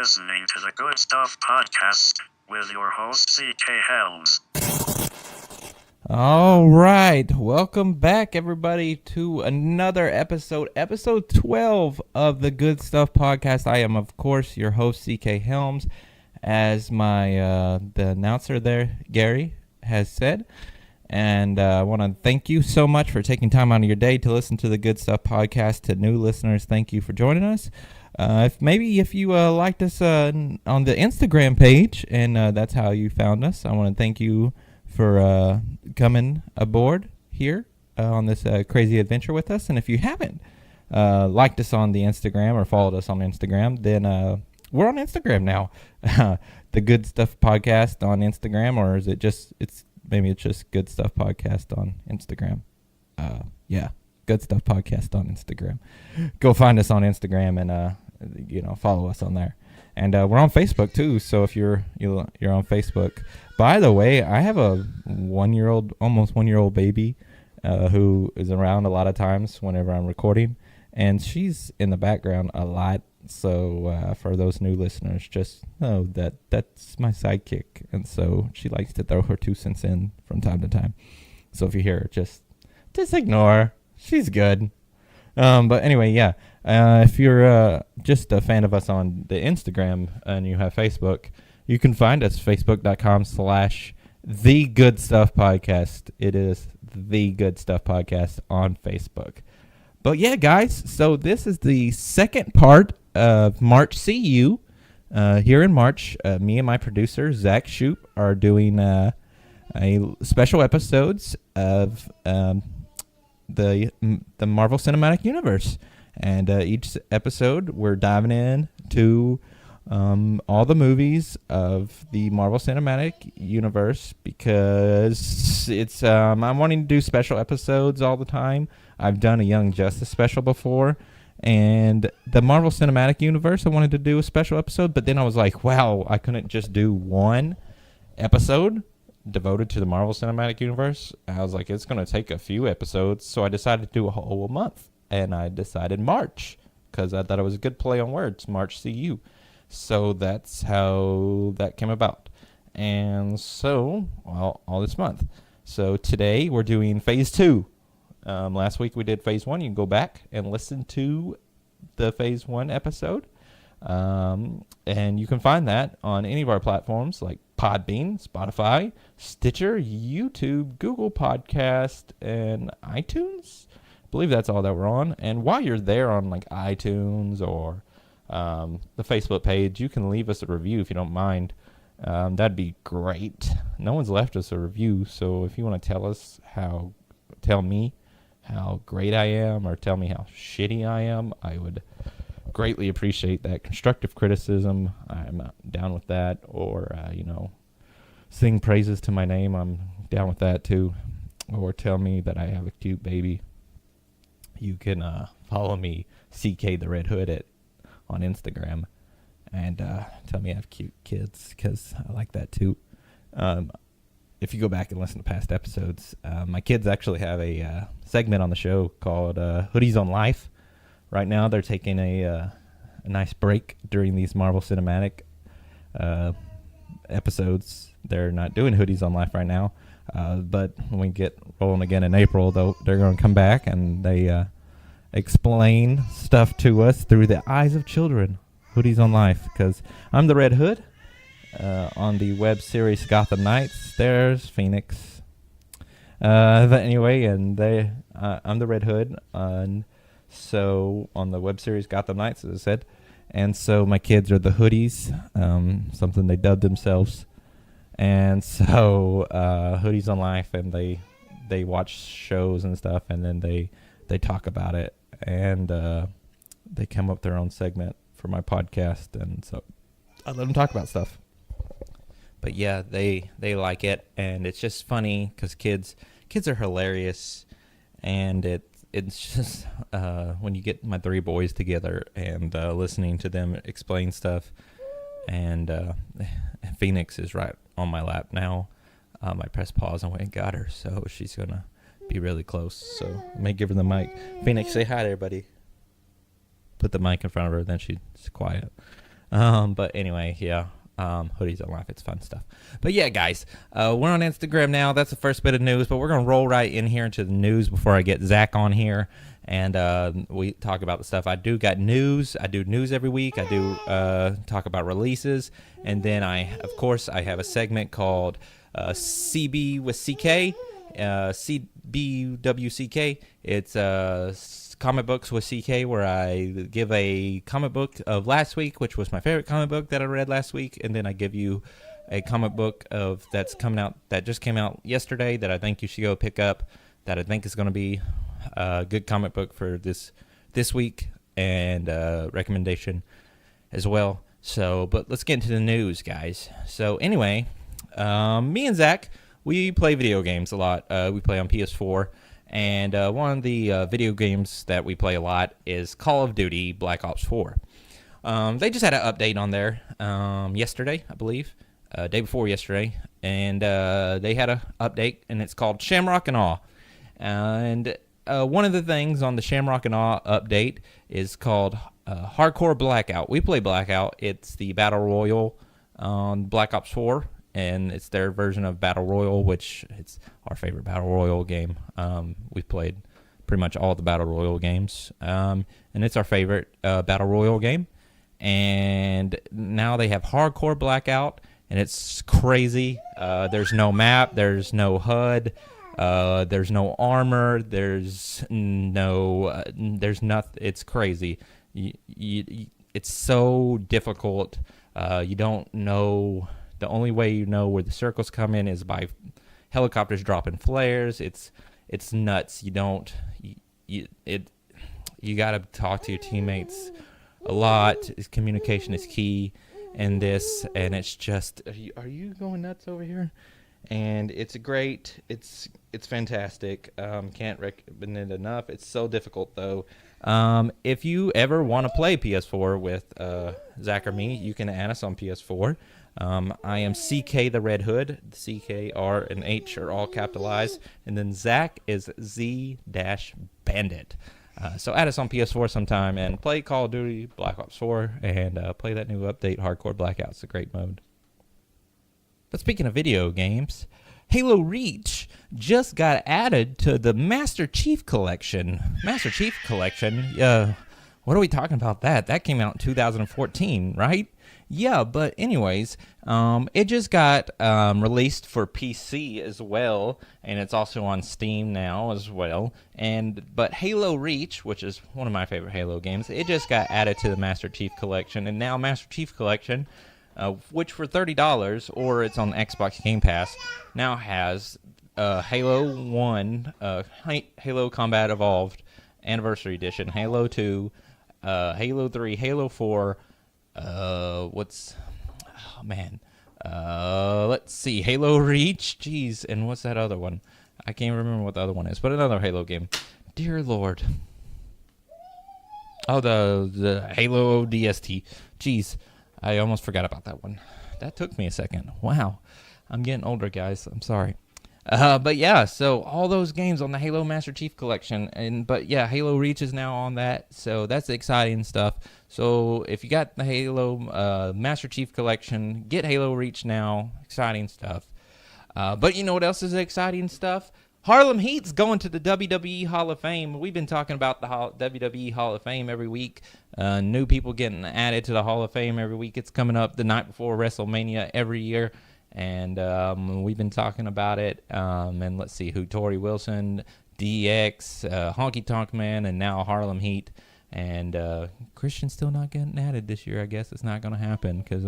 listening to the Good Stuff Podcast with your host, CK Helms. All right, welcome back, everybody, to another episode 12 of the Good Stuff Podcast. I am, of course, your host, CK Helms, as the announcer there, Gary, has said. And I want to thank you so much for taking time out of your day to listen to the Good Stuff Podcast. To new listeners, thank you for joining us. If you liked us on the Instagram page, and that's how you found us, I want to thank you for coming aboard here on this crazy adventure with us. And if you haven't liked us on the Instagram or followed us on Instagram, then we're on Instagram now. The Good Stuff Podcast on Instagram, or is it just maybe it's just Good Stuff Podcast on Instagram. Good Stuff Podcast on Instagram. Go find us on Instagram and follow us on there. And we're on Facebook too. So if you're on Facebook, by the way, I have a almost 1 year old baby who is around a lot of times whenever I'm recording, and she's in the background a lot. So for those new listeners, just know that that's my sidekick, and so she likes to throw her 2 cents in from time to time. So if you hear her, just ignore her. She's good. But anyway, yeah. If you're just a fan of us on the Instagram and you have Facebook, you can find us facebook.com/The Good Stuff Podcast. It is The Good Stuff Podcast on Facebook. But yeah, guys, so this is the second part of MarchCU. Here in March, me and my producer, Zak Bandit, are doing a special episodes of the Marvel Cinematic Universe. And each episode, we're diving into all the movies of the Marvel Cinematic Universe, because it's I'm wanting to do special episodes all the time. I've done a Young Justice special before, and the Marvel Cinematic Universe, I wanted to do a special episode, but then I was like, wow, I couldn't just do one episode devoted to the Marvel Cinematic Universe. I was like, it's going to take a few episodes, so I decided to do a whole month. And I decided March, because I thought it was a good play on words, MarchCU. So that's how that came about. And so, all this month. So today we're doing Phase 2. Last week we did Phase 1. You can go back and listen to the Phase 1 episode. And you can find that on any of our platforms like Podbean, Spotify, Stitcher, YouTube, Google Podcast, and iTunes. I believe that's all that we're on. And while you're there on like iTunes or the Facebook page, you can leave us a review if you don't mind. That'd be great. No one's left us a review, so if you want to tell me how great I am, or tell me how shitty I am, I would greatly appreciate that. Constructive criticism, I'm down with that. Or sing praises to my name, I'm down with that too. Or tell me that I have a cute baby. You can follow me, CK the Red Hood, on Instagram, and tell me I have cute kids, because I like that too. If you go back and listen to past episodes, my kids actually have a segment on the show called Hoodies on Life. Right now they're taking a nice break during these Marvel Cinematic episodes. They're not doing Hoodies on Life right now. But when we get rolling again in April, they're going to come back, and they explain stuff to us through the eyes of children. Hoodies on Life, because I'm the Red Hood on the web series Gotham Knights. There's Phoenix. But anyway, and I'm the Red Hood, and so on the web series Gotham Knights, as I said. And so my kids are the Hoodies, something they dubbed themselves. And so Hoodies on Life, and they watch shows and stuff, and then they talk about it, and they come up with their own segment for my podcast, and so I let them talk about stuff. But yeah, they like it, and it's just funny because kids are hilarious, and it's just when you get my 3 boys together and listening to them explain stuff, and Phoenix is right on my lap now. I pressed pause and went and got her, so she's gonna be really close. So I may give her the mic. Phoenix, say hi to everybody. Put the mic in front of her, then she's quiet. But anyway, yeah. Hoodies don't laugh. It's fun stuff. But yeah, guys, we're on Instagram now. That's the first bit of news, but we're going to roll right in here into the news before I get Zach on here. And we talk about the stuff. I do got news. I do news every week. I do talk about releases. And then of course, I have a segment called CB with CK. CBWCK. It's comic books with CK, where I give a comic book of last week, which was my favorite comic book that I read last week, and then I give you a comic book that just came out yesterday that I think you should go pick up, that I think is going to be a good comic book for this week, and recommendation as well. So, but let's get into the news, guys. So anyway, me and Zach, we play video games a lot. We play on PS4, and one of the video games that we play a lot is Call of Duty Black Ops 4. They just had an update on there yesterday, I believe, day before yesterday, and they had an update, and it's called Shamrock and Awe. And one of the things on the Shamrock and Awe update is called Hardcore Blackout. We play Blackout. It's the Battle Royale on Black Ops 4. And it's their version of Battle Royale, which it's our favorite Battle Royale game. We've played pretty much all the Battle Royale games, and it's our favorite Battle Royale game. And now they have Hardcore Blackout, and it's crazy. There's no map, there's no HUD, there's no armor, there's nothing. It's crazy. It's so difficult. You don't know. The only way you know where the circles come in is by helicopters dropping flares. It's nuts. You got to talk to your teammates a lot. Communication is key in this, and it's just, are you going nuts over here? And it's great. It's fantastic. Can't recommend it enough. It's so difficult though. If you ever want to play PS4 with Zach or me, you can add us on PS4. I am CK the Red Hood. CK, R, and H are all capitalized. And then Zach is Z-Bandit. So add us on PS4 sometime and play Call of Duty Black Ops 4 and play that new update, Hardcore Blackout. It's a great mode. But speaking of video games, Halo Reach just got added to the Master Chief Collection. Master Chief Collection? What are we talking about that? That came out in 2014, right? Yeah, but anyways, it just got released for PC as well, and it's also on Steam now as well. But Halo Reach, which is one of my favorite Halo games, it just got added to the Master Chief Collection, and now Master Chief Collection, which for $30, or it's on Xbox Game Pass, now has Halo 1, Halo Combat Evolved Anniversary Edition, Halo 2, Halo 3, Halo 4, let's see, Halo Reach, jeez, and what's that other one? I can't remember what the other one is, but another Halo game. Dear Lord. Oh, the Halo DST. Jeez, I almost forgot about that one. That took me a second. Wow, I'm getting older, guys. I'm sorry. But yeah, so all those games on the Halo Master Chief Collection, but yeah, Halo Reach is now on that, so that's exciting stuff. So if you got the Halo Master Chief Collection, get Halo Reach now. Exciting stuff. But you know what else is exciting stuff? Harlem Heat's going to the WWE Hall of Fame. We've been talking about the WWE Hall of Fame every week. New people getting added to the Hall of Fame every week. It's coming up the night before WrestleMania every year. And we've been talking about it. And let's see who: Tori Wilson, DX, Honky Tonk Man, and now Harlem Heat. And Christian's still not getting added this year. I guess it's not going to happen because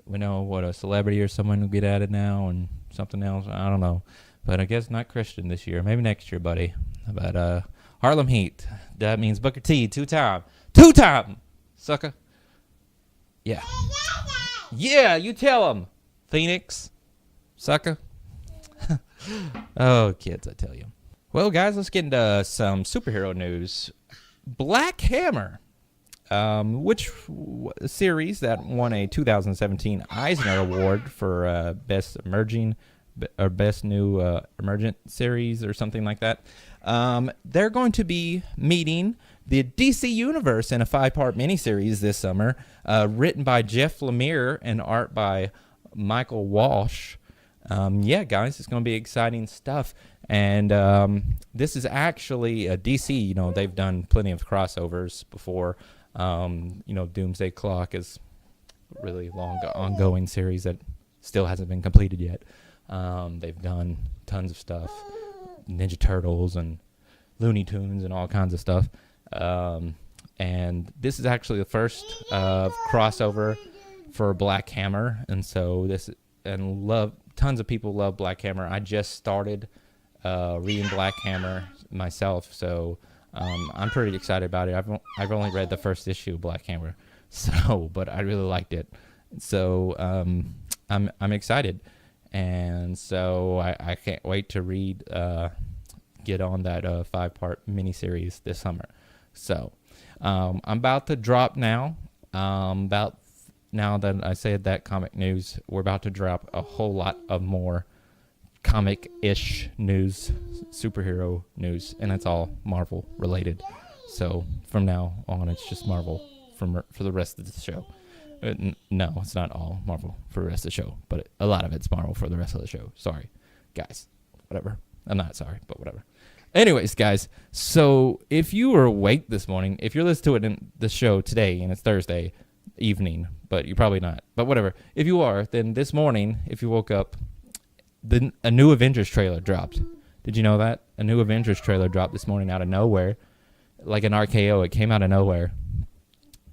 we know what a celebrity or someone will get added now and something else. I don't know. But I guess not Christian this year. Maybe next year, buddy. But Harlem Heat. That means Booker T. Two-time, sucker. Yeah. Yeah, you tell him. Phoenix, sucker. Oh, kids, I tell you. Well, guys, let's get into some superhero news. Black Hammer, which series that won a 2017 Eisner Award for Best Emerging or Best New Emergent Series or something like that. They're going to be meeting the DC Universe in a 5-part miniseries this summer, written by Jeff Lemire and art by Michael Walsh. Yeah, guys, it's going to be exciting stuff. And this is actually DC. You know, they've done plenty of crossovers before. You know, Doomsday Clock is a really long ongoing series that still hasn't been completed yet. They've done tons of stuff, Ninja Turtles and Looney Tunes and all kinds of stuff. And this is actually the first crossover for Black Hammer, and so tons of people love Black Hammer. I just started reading Black Hammer myself, so I'm pretty excited about it. I've only read the first issue of Black Hammer, but I really liked it. So I'm excited, and so I can't wait to get on that 5-part miniseries this summer. So I'm about to drop now. Now that I said that comic news, we're about to drop a whole lot of more comic-ish news, superhero news, and it's all Marvel related. So from now on, it's just Marvel for the rest of the show. No, it's not all Marvel for the rest of the show, but a lot of it's Marvel for the rest of the show. Sorry, guys. Whatever. I'm not sorry, but whatever. Anyways, guys, so if you were awake this morning, if you're listening to it in the show today, and it's Thursday evening, but you're probably not, but whatever. If you are, then this morning, if you woke up, a new Avengers trailer dropped. Did you know that? A new Avengers trailer dropped this morning out of nowhere. Like an RKO, it came out of nowhere.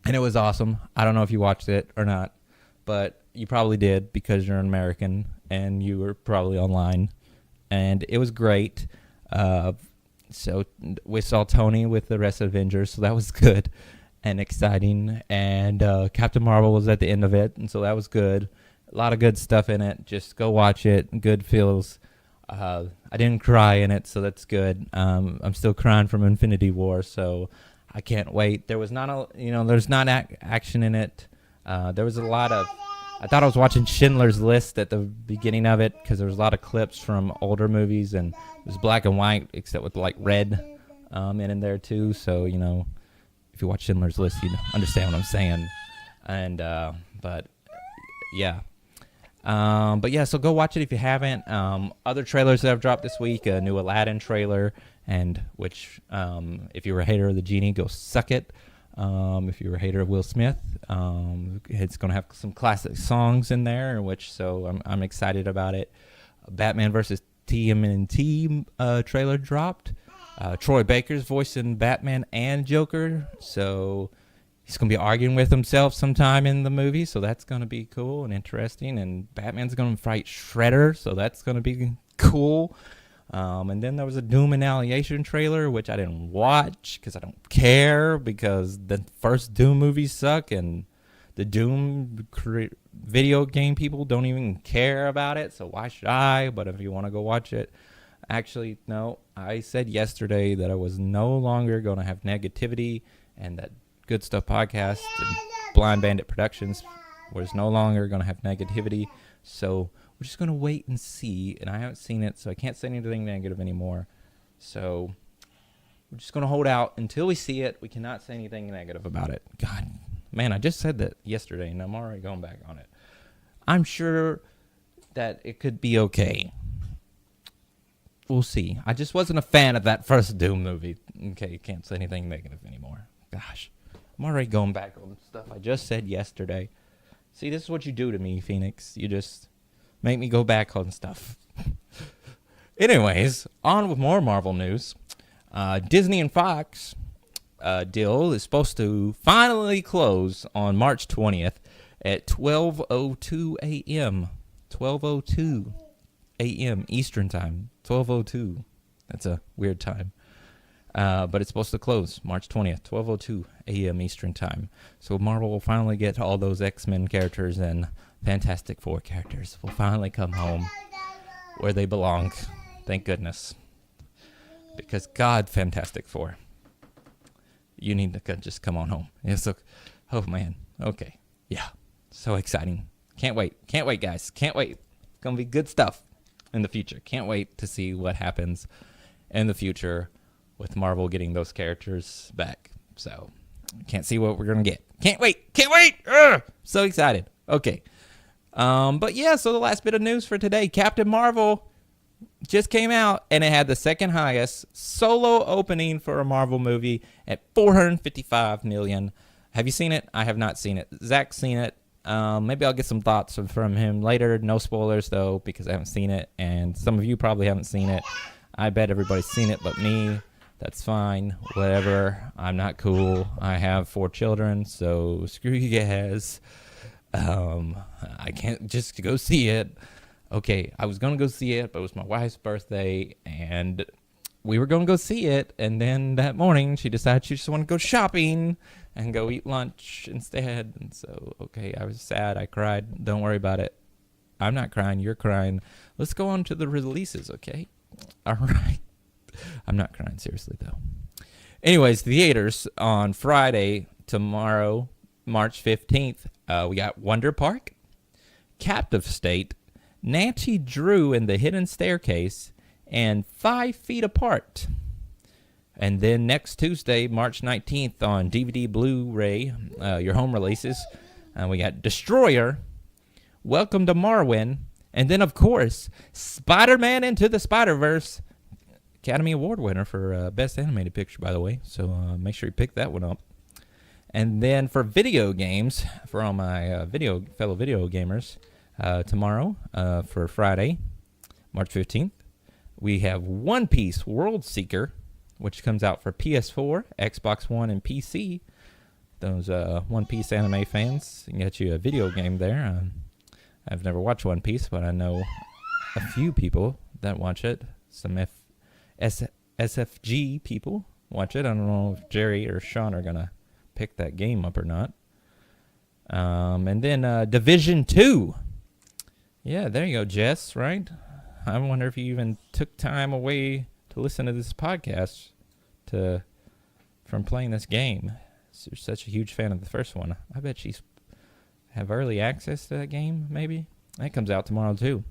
And it was awesome. I don't know if you watched it or not, but you probably did because you're an American and you were probably online. And it was great. So we saw Tony with the rest of Avengers, so that was good and exciting. And Captain Marvel was at the end of it, and so that was good. A lot of good stuff in it. Just go watch it. Good feels. I didn't cry in it, so that's good. I'm still crying from Infinity War, so I can't wait. There was there's not action in it. There was a lot of. I thought I was watching Schindler's List at the beginning of it because there was a lot of clips from older movies, and it was black and white except with like red in there too. So if you watch Schindler's List, you understand what I'm saying. And but yeah. So go watch it if you haven't. Other trailers that have dropped this week, a new Aladdin trailer, and which if you were a hater of the genie, go suck it. If you were a hater of Will Smith, it's going to have some classic songs in there, so I'm excited about it. Batman vs. TMNT trailer dropped. Troy Baker's voicing Batman and Joker, so he's going to be arguing with himself sometime in the movie, so that's going to be cool and interesting. And Batman's going to fight Shredder, so that's going to be cool. And then there was a Doom Annihilation trailer, which I didn't watch because I don't care, because the first Doom movies suck, and the Doom video game people don't even care about it, so why should I? But if you want to go watch it, actually, no, I said yesterday that I was no longer going to have negativity, and that Good Stuff Podcast and Blind Bandit Productions was no longer going to have negativity, so we're just going to wait and see, and I haven't seen it, so I can't say anything negative anymore. So we're just going to hold out until we see it. We cannot say anything negative about it. God, man, I just said that yesterday, and I'm already going back on it. I'm sure that it could be okay. We'll see. I just wasn't a fan of that first Doom movie. Okay, can't say anything negative anymore. Gosh, I'm already going back on stuff I just said yesterday. See, this is what you do to me, Phoenix. You just make me go back on stuff. Anyways, on with more Marvel news. Disney and Fox deal is supposed to finally close on March 20th at 12:02 a.m. 12:02 a.m. Eastern Time. 12:02. That's a weird time. But it's supposed to close March 20th, 12:02 a.m. Eastern Time. So Marvel will finally get all those X-Men characters and Fantastic Four characters will finally come home where they belong. Thank goodness. Because God, Fantastic Four, you need to just come on home. Oh, man. Okay. Yeah. So exciting. Can't wait. Can't wait, guys. Can't wait. It's going to be good stuff in the future. Can't wait to see what happens in the future with Marvel getting those characters back. So, can't see what we're going to get. Can't wait. Ugh! So excited. Okay. But yeah, so the last bit of news for today, Captain Marvel just came out, and it had the second highest solo opening for a Marvel movie at $455 million. Have you seen it? I have not seen it. Zak's seen it. Maybe I'll get some thoughts from him later. No spoilers, though, because I haven't seen it, and some of you probably haven't seen it. I bet everybody's seen it but me. That's fine. Whatever. I'm not cool. I have 4 children, so screw you guys. I can't just go see it. Okay, I was going to go see it, but it was my wife's birthday, and we were going to go see it, and then that morning she decided she just wanted to go shopping and go eat lunch instead. And so, okay, I was sad. I cried. Don't worry about it. I'm not crying. You're crying. Let's go on to the releases, okay? All right. I'm not crying, seriously, though. Anyways, theaters on Friday, tomorrow, March 15th, we got Wonder Park, Captive State, Nancy Drew and the Hidden Staircase, and 5 Feet Apart. And then next Tuesday, March 19th, on DVD Blu-ray, your home releases, we got Destroyer, Welcome to Marwin, and then, of course, Spider-Man Into the Spider-Verse, Academy Award winner for Best Animated Picture, by the way. So make sure you pick that one up. And then for video games, for all my fellow video gamers, tomorrow for Friday, March 15th, we have One Piece World Seeker, which comes out for PS4, Xbox One, and PC. Those One Piece anime fans, can get you a video game there. I've never watched One Piece, but I know a few people that watch it. Some SFG people watch it. I don't know if Jerry or Sean are going to pick that game up or not. And then Division 2. Yeah, there you go, Jess, right? I wonder if you even took time away to listen to this podcast from playing this game. So you're such a huge fan of the first one. I bet she's have early access to that game, maybe. That comes out tomorrow, too.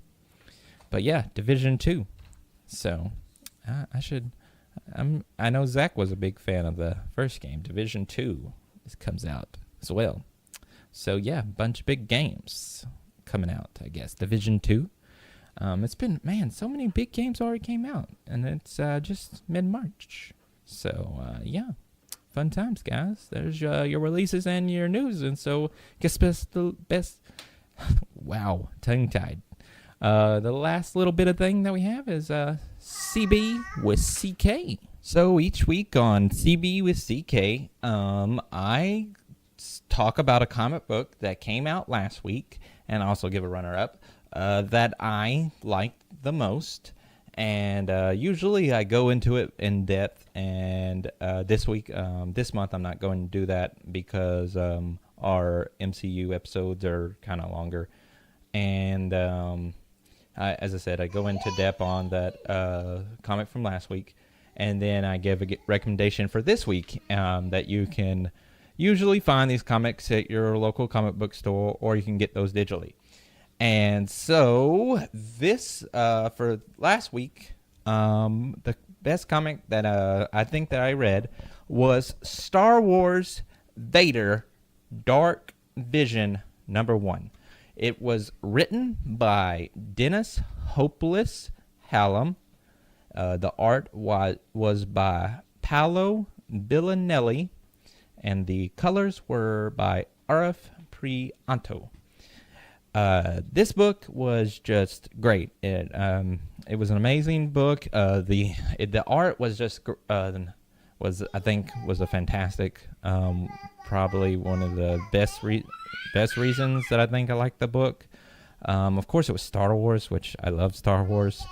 But yeah, Division 2. So I know Zach was a big fan of the first game. Division 2 comes out as well. So yeah, bunch of big games coming out, I guess. Division 2. It's been, man, so many big games already came out. And it's just mid-March. So yeah, fun times, guys. There's your releases and your news. And so, guess the best wow, tongue-tied. The last little bit of thing that we have is CB with CK. So each week on CB with CK, I talk about a comic book that came out last week, and also give a runner-up that I liked the most. And usually I go into it in depth, and this month I'm not going to do that because our MCU episodes are kind of longer. And as I said, I go into depth on that comic from last week, and then I give a recommendation for this week that you can usually find these comics at your local comic book store, or you can get those digitally. And so this, for last week, the best comic that I think that I read was Star Wars Vader Dark Vision #1. It was written by Dennis Hopeless Hallam. The art was by Paolo Villanelli, and the colors were by Arif Prianto. This book was just great. It was an amazing book. The art was just was a fantastic. Probably one of the best reasons that I think I like the book. Of course, it was Star Wars, which I love Star Wars.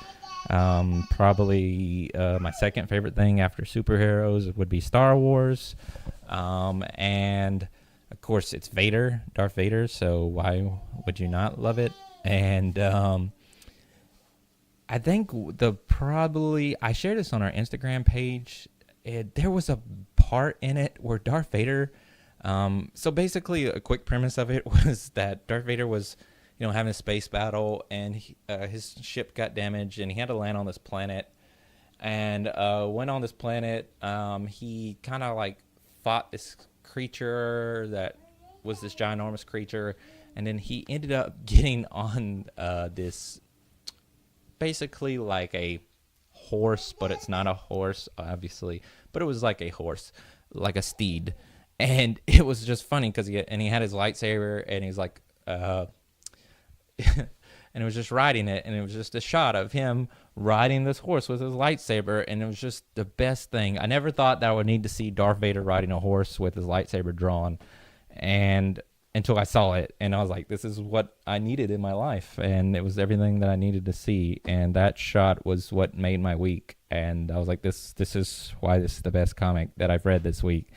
Probably my second favorite thing after superheroes would be Star Wars. And of course, it's Vader, Darth Vader, so why would you not love it? And I think I shared this on our Instagram page. There was a part in it where Darth Vader, so basically a quick premise of it was that Darth Vader was, having a space battle, and his ship got damaged, and he had to land on this planet. And when on this planet, he kind of fought this creature that was this ginormous creature, and then he ended up getting on this, basically like a horse, but it's not a horse, obviously, but it was like a horse, like a steed. And it was just funny because he had his lightsaber, and he's like, and it was just riding it, and it was just a shot of him riding this horse with his lightsaber, and it was just the best thing. I never thought that I would need to see Darth Vader riding a horse with his lightsaber drawn, and until I saw it, and I was like, this is what I needed in my life, and it was everything that I needed to see, and that shot was what made my week, and I was like, this is why this is the best comic that I've read this week.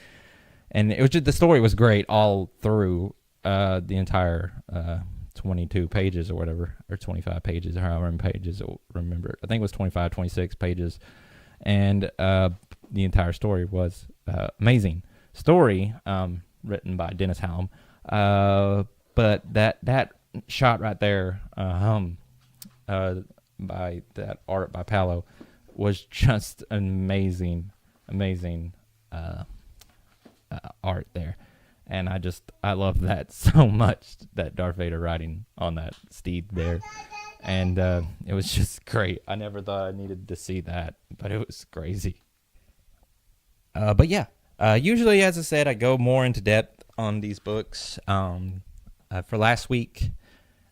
And it was just, the story was great all through the entire 22 pages or whatever, or 25 pages, or however many pages, I remember. I think it was 25, 26 pages, and the entire story was amazing. Story written by Dennis Halm. But that shot right there, by that art by Paolo, was just amazing art there, and I love that so much, that Darth Vader riding on that steed there, and it was just great. I never thought I needed to see that, but it was crazy. But yeah, usually, as I said, I go more into depth on these books for last week,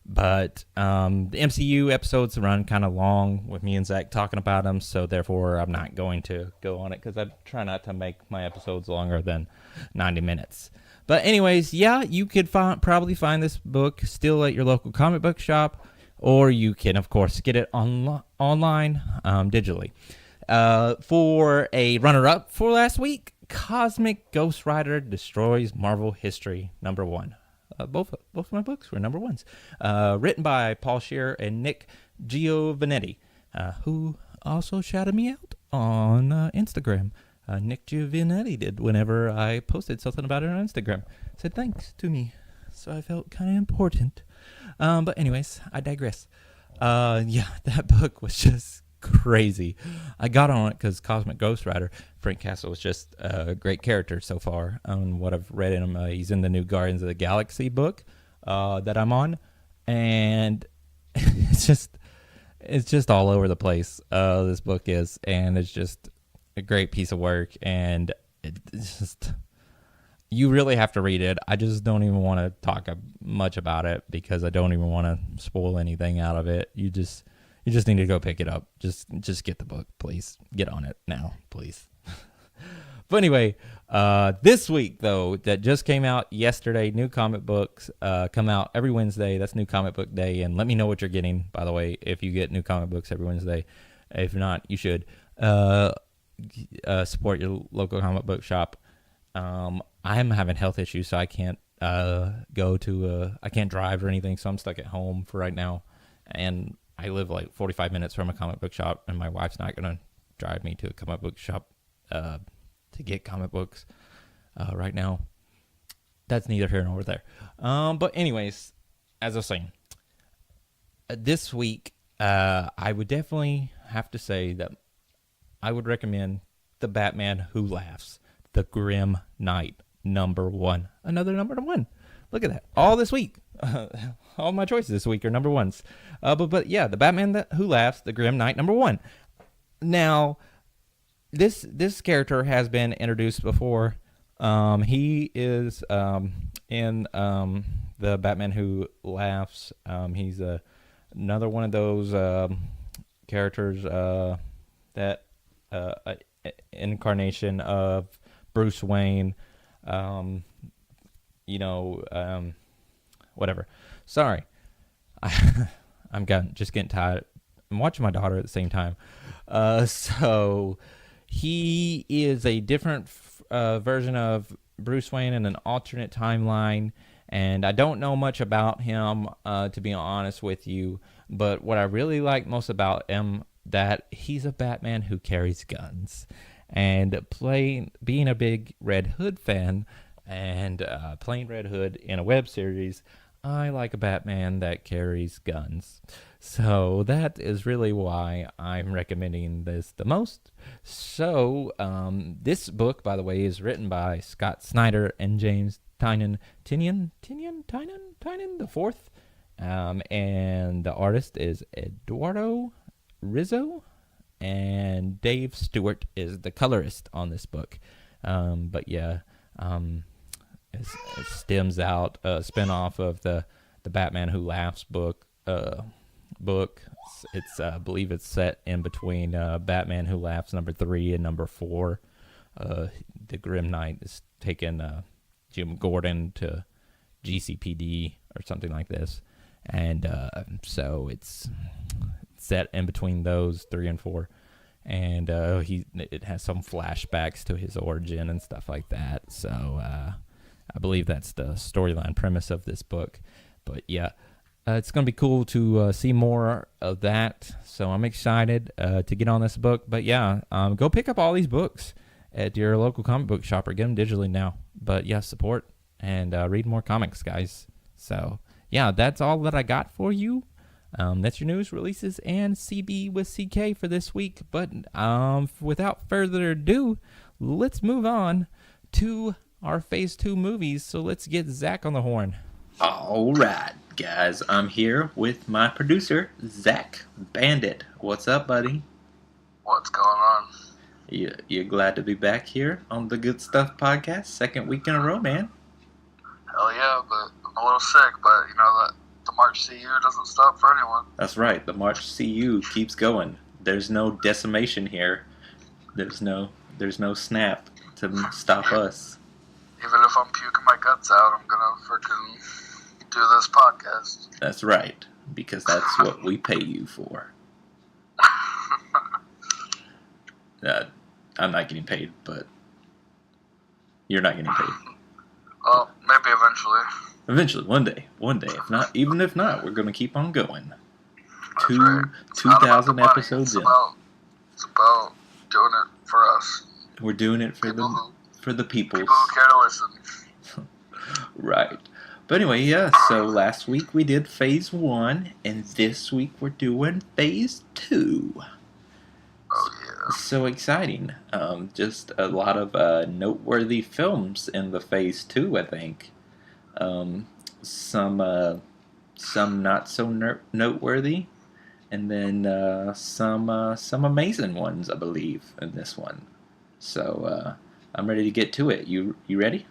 but the MCU episodes run kind of long with me and Zach talking about them, so therefore I'm not going to go on it because I try not to make my episodes longer than 90 minutes. But anyways, yeah, you could probably find this book still at your local comic book shop, or you can, of course, get it online digitally. For a runner-up for last week, Cosmic Ghost Rider Destroys Marvel History #1. Both of my books were #1s. Written by Paul Scheer and Nick Giovanetti, who also shouted me out on Instagram. Nick Giovanetti did whenever I posted something about it on Instagram. Said thanks to me, so I felt kind of important. But anyways, I digress. Yeah, that book was just crazy. I got on it because Cosmic Ghost Rider, Frank Castle, was just a great character so far. What I've read in him, he's in the new Guardians of the Galaxy book that I'm on, and it's just all over the place. This book is, and it's just a great piece of work, and it's just, you really have to read it. I just don't even want to talk much about it because I don't even want to spoil anything out of it. You just need to go pick it up. Just get the book, please. Get on it now, please. But anyway, this week, though, that just came out yesterday, new comic books come out every Wednesday. That's New Comic Book Day. And let me know what you're getting, by the way, if you get new comic books every Wednesday. If not, you should support your local comic book shop. I'm having health issues, so I can't I can't drive or anything, so I'm stuck at home for right now. And I live like 45 minutes from a comic book shop, and my wife's not going to drive me to a comic book shop to get comic books right now. That's neither here nor there. But anyways, as I was saying, this week, I would definitely have to say that I would recommend The Batman Who Laughs, The Grim Knight #1. Another #1. Look at that. All this week. All my choices this week are #1s. But yeah, The Batman Who Laughs, The Grim Knight #1. Now, this character has been introduced before. He is in The Batman Who Laughs. He's another one of those characters that incarnation of Bruce Wayne. Whatever. Sorry. I'm just getting tired. I'm watching my daughter at the same time. So he is a different version of Bruce Wayne in an alternate timeline, and I don't know much about him, to be honest with you, but what I really like most about him, that he's a Batman who carries guns. And being a big Red Hood fan, and playing Red Hood in a web series, I like a Batman that carries guns. So that is really why I'm recommending this the most. So this book, by the way, is written by Scott Snyder and James Tynan the fourth, and the artist is Eduardo Rizzo, and Dave Stewart is the colorist on this book. But yeah, it stems out a spinoff of the Batman Who Laughs book. It's I believe it's set in between Batman Who Laughs number 3 and number 4. The Grim Knight is taking Jim Gordon to GCPD or something like this, and so it's set in between those 3 and 4, and it has some flashbacks to his origin and stuff like that. So I believe that's the storyline premise of this book. But yeah. It's going to be cool to see more of that, so I'm excited to get on this book. But yeah, go pick up all these books at your local comic book shop or get them digitally now. But yeah, support and read more comics, guys. So yeah, that's all that I got for you. That's your news, releases, and CB with CK for this week. But without further ado, let's move on to our Phase 2 movies. So let's get Zach on the horn. All right, guys, I'm here with my producer, Zak Bandit. What's up, buddy? What's going on? You glad to be back here on the Good Stuff podcast? Second week in a row, man. Hell yeah, but I'm a little sick, but you know that the MarchCU doesn't stop for anyone. That's right, the MarchCU keeps going. There's no decimation here. There's no snap to stop us. Even if I'm puking my guts out, I'm gonna freaking do this podcast. That's right, because that's what we pay you for. I'm not getting paid, but you're not getting paid. Well, maybe eventually. Eventually, one day. If not, we're gonna keep on going. That's right. 2,000 episodes it's about doing it for us. We're doing it for the people. People who care to listen. Right. But anyway, yeah, so last week we did Phase 1, and this week we're doing Phase 2. Oh, yeah. So exciting. Just a lot of noteworthy films in the Phase 2, I think. Some not so noteworthy, and then some amazing ones, I believe, in this one. So I'm ready to get to it. You ready?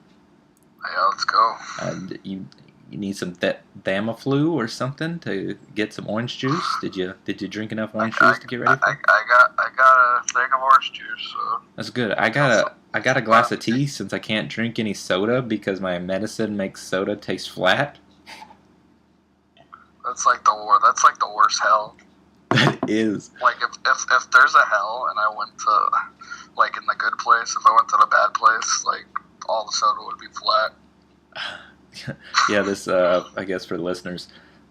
Yeah, let's go. You need some Thamaflu or something to get some orange juice. Did you drink enough orange juice to get ready? I got a thing of orange juice. So. That's good. I got a glass of tea since I can't drink any soda because my medicine makes soda taste flat. That's like the worst hell. That is. Like if there's a hell and I went to like in the good place, if I went to the bad place, like all the soda would be flat. Yeah, this I guess for the listeners,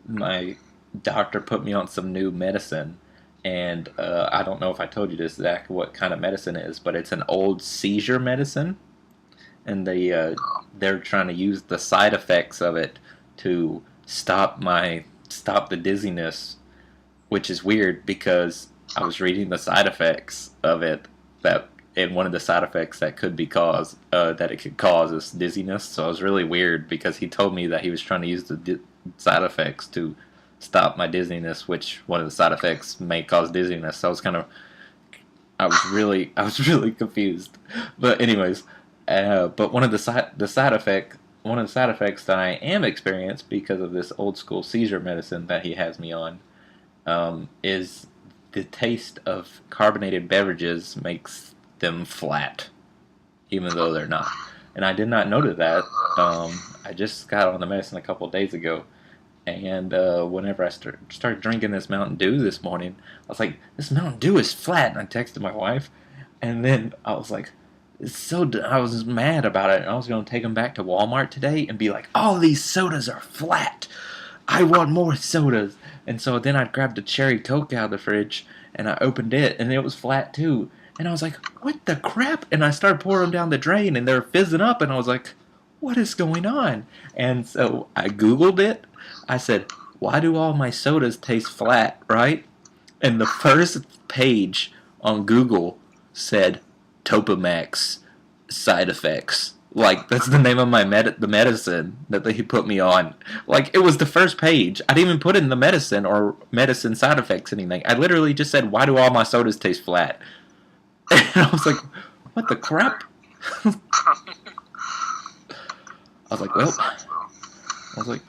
my doctor put me on some new medicine, and I don't know if I told you this, Zach, what kind of medicine it is, but it's an old seizure medicine, and they're trying to use the side effects of it to stop the dizziness, which is weird because I was reading the side effects of it and one of the side effects that could be that it could cause is dizziness. So it was really weird because he told me that he was trying to use the side effects to stop my dizziness, which one of the side effects may cause dizziness. So I was really confused. But anyways, but one of the side effects that I am experienced because of this old school seizure medicine that he has me on is the taste of carbonated beverages makes them flat, even though they're not. And I did not notice that. I just got on the medicine a couple of days ago, and whenever I started drinking this Mountain Dew this morning, I was like, this Mountain Dew is flat, and I texted my wife, and then I was like, I was mad about it, and I was going to take them back to Walmart today and be like, all these sodas are flat. I want more sodas. And so then I grabbed a cherry Coke out of the fridge, and I opened it, and it was flat too. And I was like, what the crap? And I started pouring them down the drain, and they were fizzing up, and I was like, what is going on? And so I Googled it. I said, why do all my sodas taste flat, right? And the first page on Google said Topamax side effects. Like, that's the name of my the medicine that they put me on. Like, it was the first page. I didn't even put in the medicine or medicine side effects anything. I literally just said, why do all my sodas taste flat? And I was like, what the crap? I was like,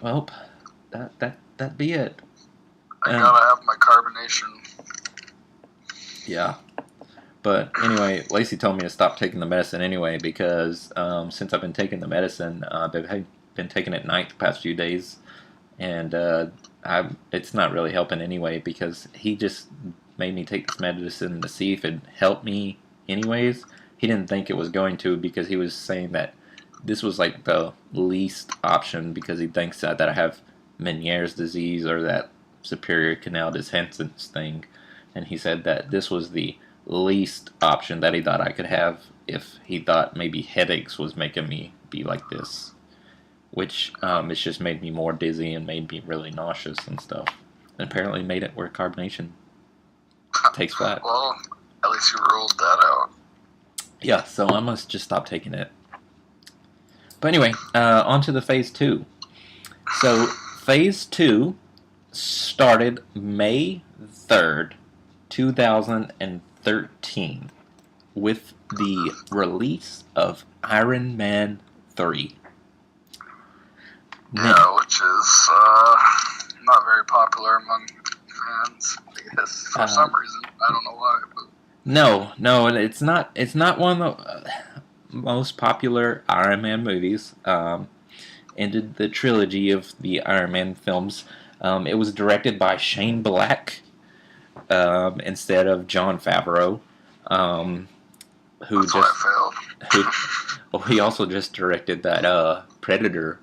well, that'd be it. I gotta have my carbonation. Yeah. But anyway, Lacey told me to stop taking the medicine anyway because since I've been taking the medicine, I've been taking it at night the past few days, and it's not really helping anyway because he just made me take this medicine to see if it'd help me anyways. He didn't think it was going to because he was saying that this was like the least option because he thinks that I have Meniere's disease or that superior canal descendens thing, and he said that this was the least option that he thought I could have if he thought maybe headaches was making me be like this, which it's just made me more dizzy and made me really nauseous and stuff, and apparently made it where carbonation takes flat. Well, at least you ruled that out. Yeah, so I must just stop taking it. But anyway, on to the Phase 2. So, Phase 2 started May 3rd, 2013, with the release of Iron Man 3. Yeah, which is not very popular among fans, I guess, for some reason. I don't know why, but... No, it's not. It's not one of the most popular Iron Man movies. Ended the trilogy of the Iron Man films. It was directed by Shane Black instead of Jon Favreau, he also just directed that Predator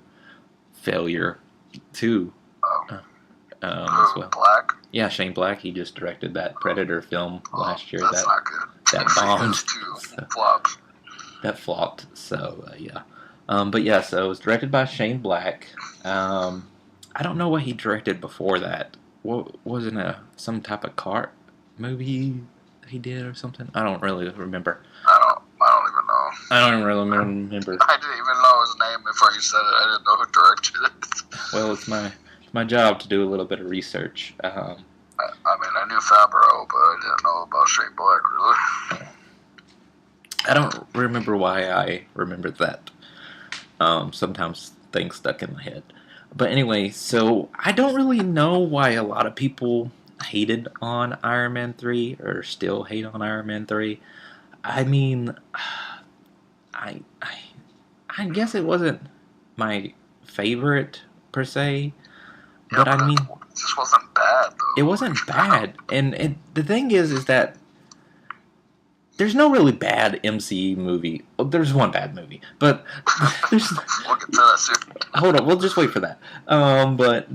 failure too. As well. Black? Yeah, Shane Black. He just directed that Predator film last year. That's not good. That bombed. Flopped. That flopped. So yeah. But yeah, so it was directed by Shane Black. I don't know what he directed before that. What wasn't some type of car movie he did or something? I don't really remember. I don't even know. I don't really remember. I didn't even know his name before you said it. I didn't know who directed it. Well, it's my job to do a little bit of research. I mean, I knew Favreau, but I didn't know about Shane Black, really. I don't remember why I remembered that. Sometimes things stuck in my head. But anyway, so I don't really know why a lot of people hated on Iron Man 3 or still hate on Iron Man 3. I mean, I guess it wasn't my favorite per se, but I mean, it just wasn't bad though. It wasn't bad, and the thing is that there's no really bad MCU movie. Well, there's one bad movie, but there's. We'll get to that soon. Hold on, we'll just wait for that. But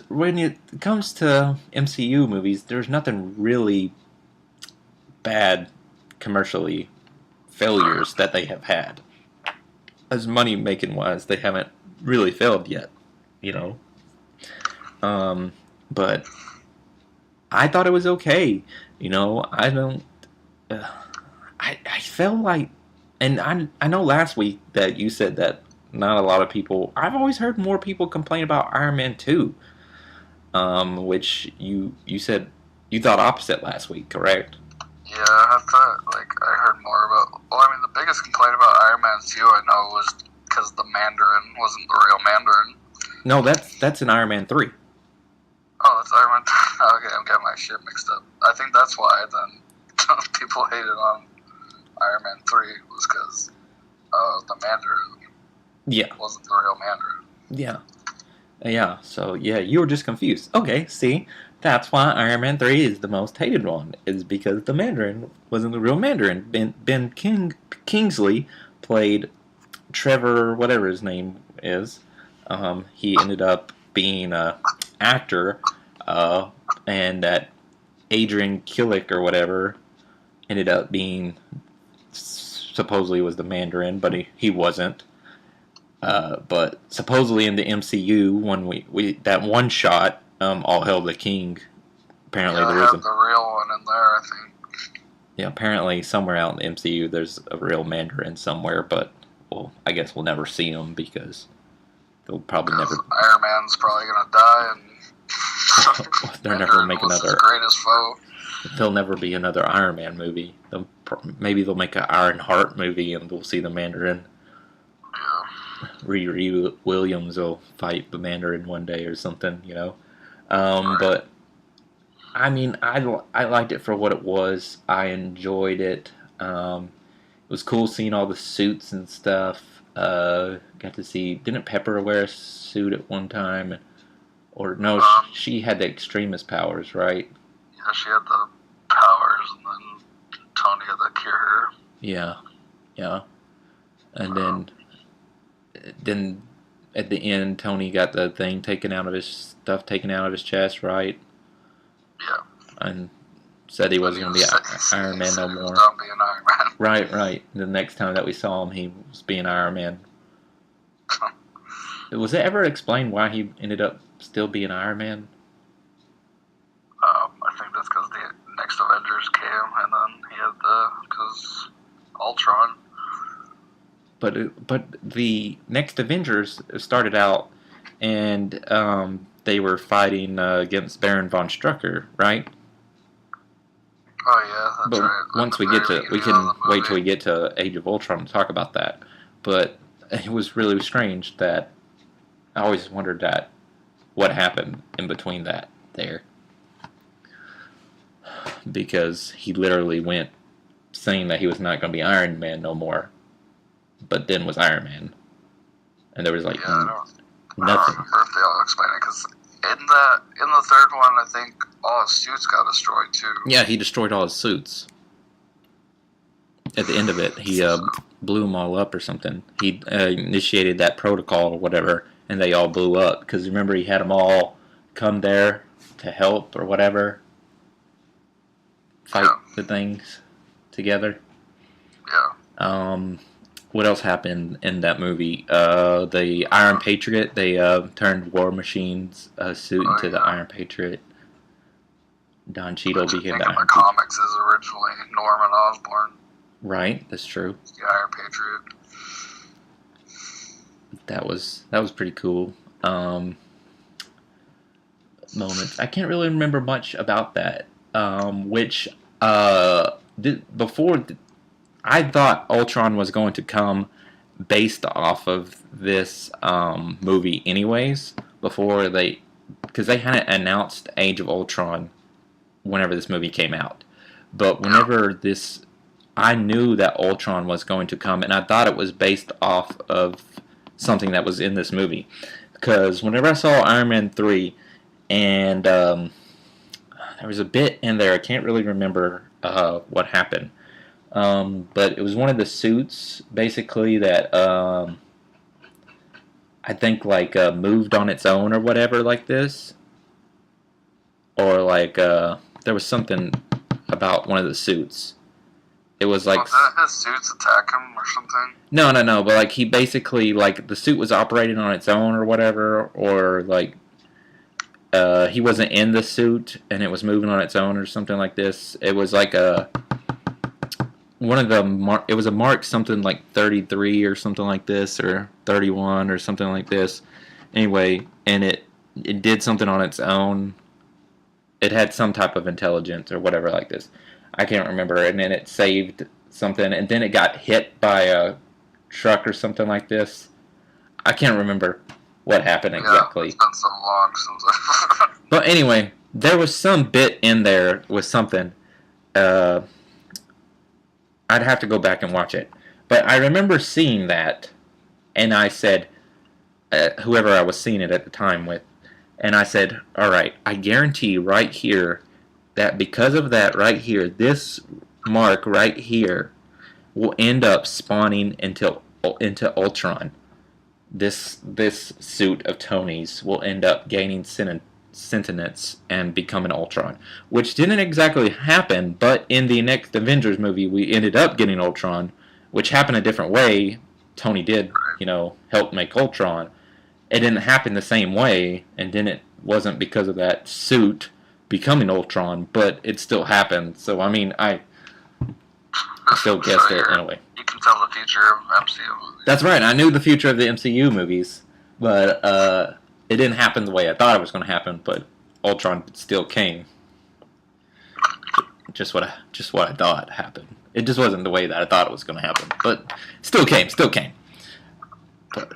when it comes to MCU movies, there's nothing really bad commercially failures that they have had. As money making wise, they haven't really failed yet, you know. But I thought it was okay, you know. I don't. I felt like, and I know last week that you said that not a lot of people. I've always heard more people complain about Iron Man 2, which you said you thought opposite last week, correct? Yeah, I thought, I heard more about... Well, I mean, the biggest complaint about Iron Man 2 I know was because the Mandarin wasn't the real Mandarin. No, that's in Iron Man 3. Oh, that's Iron Man 3. Okay, I'm getting my shit mixed up. I think that's why then people hated on Iron Man 3 was because the Mandarin wasn't the real Mandarin. Yeah, so yeah, you were just confused. Okay, see, that's why Iron Man 3 is the most hated one, is because the Mandarin wasn't the real Mandarin. Ben Kingsley played Trevor, whatever his name is. He ended up being an actor, and that Adrian Killick or whatever ended up being, supposedly was the Mandarin, but he wasn't. But supposedly in the MCU, when we that one shot All Hail the King. Apparently Yeah, there I is have the real one in there, I think. yeah, apparently somewhere out in the MCU there's a real Mandarin somewhere, but well, I guess we'll never see him because they'll probably never. Iron Man's probably gonna die, and They'll never Mandarin make was another. his greatest foe. There'll never be another Iron Man movie. Maybe they'll make an Iron Heart movie, and we'll see the Mandarin. Yeah. Riri Williams will fight the Mandarin one day or something, you know. Right. But I mean, I liked it for what it was. I enjoyed it. It was cool seeing all the suits and stuff. Got to see. Didn't Pepper wear a suit at one time? Or no, she had the extremist powers, right? Yeah, she had the powers, and then Tony had to cure her. Yeah, yeah. And then at the end, Tony got the thing taken out of his chest, right? Yeah. And said he wasn't going to be Iron Man no more. Done being Iron Man. Right. The next time that we saw him, he was being Iron Man. Was it ever explained why he ended up still being Iron Man? I think that's because the next Avengers came, and then he had because Ultron. But the next Avengers started out, and they were fighting against Baron von Strucker, right? Oh yeah, that's but right. Once we get to, we can wait till we get to Age of Ultron to talk about that. But it was really strange that I always wondered that what happened in between that there, because he literally went saying that he was not going to be Iron Man no more, but then was Iron Man, and there was like I don't nothing. remember if they all explain it, because in the third one, I think all his suits got destroyed too. Yeah, he destroyed all his suits. At the end of it, he blew them all up or something. He initiated that protocol or whatever, and they all blew up. Because remember, he had them all come there to help or whatever, fight the things together. Yeah. What else happened in that movie? The Iron Patriot, they turned War Machine's suit into the Iron Patriot. Don Cheadle became the Iron Patriot. The comics is originally Norman Osborn. Right, that's true. The Iron Patriot. That was pretty cool. Moments. I can't really remember much about that. I thought Ultron was going to come based off of this movie anyways, because they hadn't announced Age of Ultron whenever this movie came out. But whenever I knew that Ultron was going to come, and I thought it was based off of something that was in this movie. Because whenever I saw Iron Man 3, and there was a bit in there, I can't really remember what happened. But it was one of the suits, basically, that I think moved on its own or whatever like this. Or there was something about one of the suits. It was like... didn't his suits attack him or something? No, but he basically, the suit was operating on its own or whatever, or he wasn't in the suit and it was moving on its own or something like this. It was like it was a Mark something like 33 or something like this, or 31 or something like this. Anyway, and it did something on its own. It had some type of intelligence or whatever like this. I can't remember. And then it saved something, and then it got hit by a truck or something like this. I can't remember what happened exactly. It's been so long since I... But anyway, there was some bit in there with something. I'd have to go back and watch it. But I remember seeing that, and I said, whoever I was seeing it at the time with, and I said, all right, I guarantee right here that because of that right here, this mark right here will end up spawning into Ultron. This suit of Tony's will end up gaining sentience and becoming Ultron, which didn't exactly happen, but in the next Avengers movie, we ended up getting Ultron, which happened a different way. Tony did, help make Ultron, it didn't happen the same way, and then it wasn't because of that suit becoming Ultron, but it still happened. So I mean, I still guessed it anyway. You can tell the future of MCU movies. That's right. I knew the future of the MCU movies, but it didn't happen the way I thought it was going to happen. But Ultron still came. Just what I thought happened. It just wasn't the way that I thought it was going to happen, but still came. But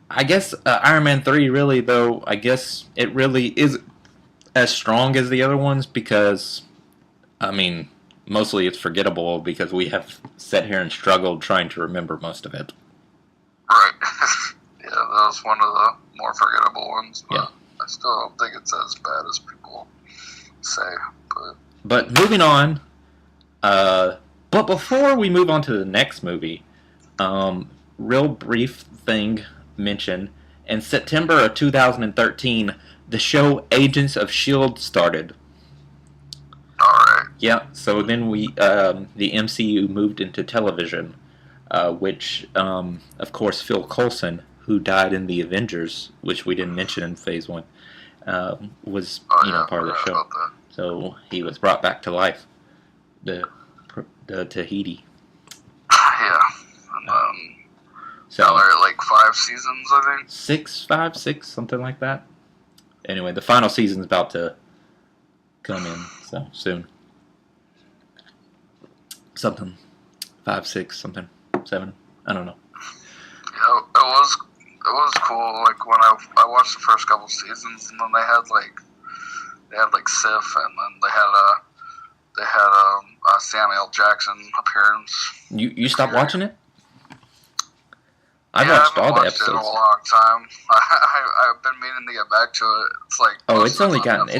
I guess Iron Man 3 really, though, I guess it really is as strong as the other ones because, I mean, mostly it's forgettable because we have sat here and struggled trying to remember most of it. Right. Yeah, that was one of the more forgettable ones, but Yeah. I still don't think it's as bad as people say. But moving on, but before we move on to the next movie, real brief thing mention. In September of 2013, the show Agents of S.H.I.E.L.D. started. Alright. Yeah, so then the MCU moved into television, which, of course, Phil Coulson, who died in the Avengers, which we didn't mention in Phase 1, was part of the show. So he was brought back to life, the Tahiti. Yeah. And So now they're at like 5 seasons, I think. 6, something like that. Anyway, the final season's about to come in, so soon. Something 5, 6, something 7. I don't know. Yeah, it was cool. Like when I watched the first couple seasons, and then they had like Sif, and then they had a Samuel Jackson appearance. You stopped watching it? I Yeah, watched I all haven't the watched it in a episodes. long time. I've been meaning to get back to it. It's like It's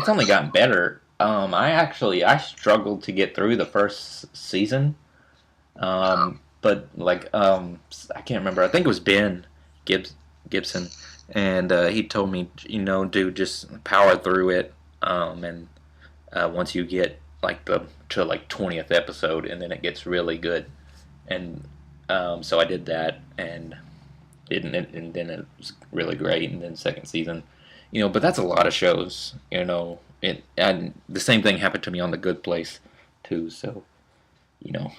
only gotten better. I struggled to get through the first season. But like I can't remember. I think it was Ben Gibson, and he told me, dude, just power through it. And once you get to 20th episode, and then it gets really good. And so I did that, and then it was really great. And then second season, but that's a lot of shows, and the same thing happened to me on The Good Place too. So, Yeah.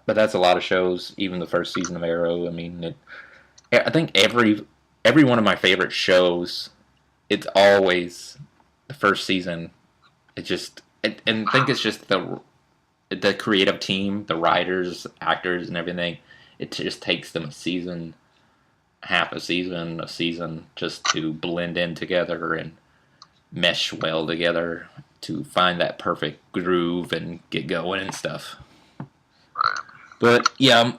but that's a lot of shows. Even the first season of Arrow. I mean, I think every one of my favorite shows, it's always the first season. And I think it's just the creative team, the writers, actors, and everything. It just takes them a season, half a season, just to blend in together and mesh well together to find that perfect groove and get going and stuff. Right. But yeah,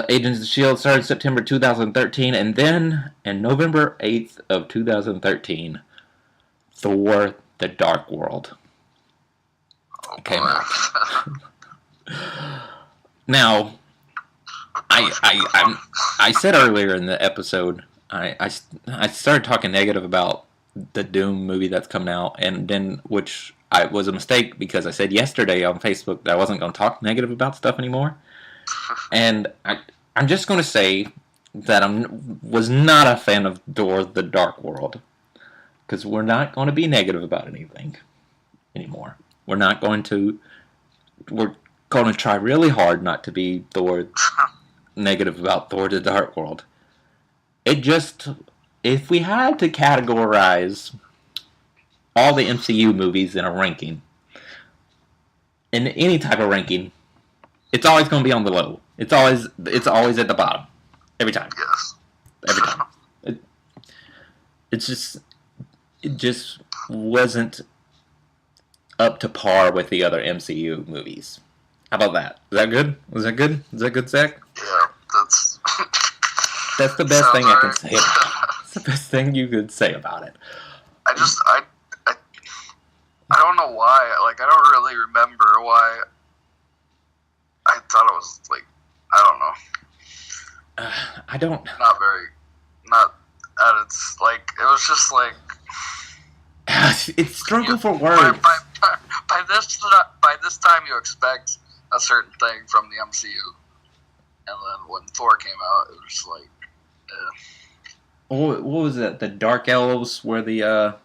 Agents of S.H.I.E.L.D. started September 2013, and then on November 8th of 2013, Thor: The Dark World came out. Now, I said earlier in the episode, I started talking negative about the Doom movie that's coming out, and then which was a mistake because I said yesterday on Facebook that I wasn't going to talk negative about stuff anymore, and I'm just going to say that I was not a fan of Thor: The Dark World, because we're not going to be negative about anything anymore. We're going to try really hard not to be negative about Thor: The Dark World. If we had to categorize all the MCU movies in a ranking, in any type of ranking, it's always going to be on the low. It's always at the bottom. Every time. Yes. Every time. It just wasn't up to par with the other MCU movies. How about that? Is that good? Was that good? Is that good, Zach? Yeah, that's... That's the best thing I can say about it. Right. That's the best thing you could say about it. I don't know why. Like, I don't really remember why I thought it was, like, I don't know. I don't... Not at its, like, it was just, like... It's struggle for words. By this time, you expect a certain thing from the MCU. And then when Thor came out, it was just like... what was it? The Dark Elves were the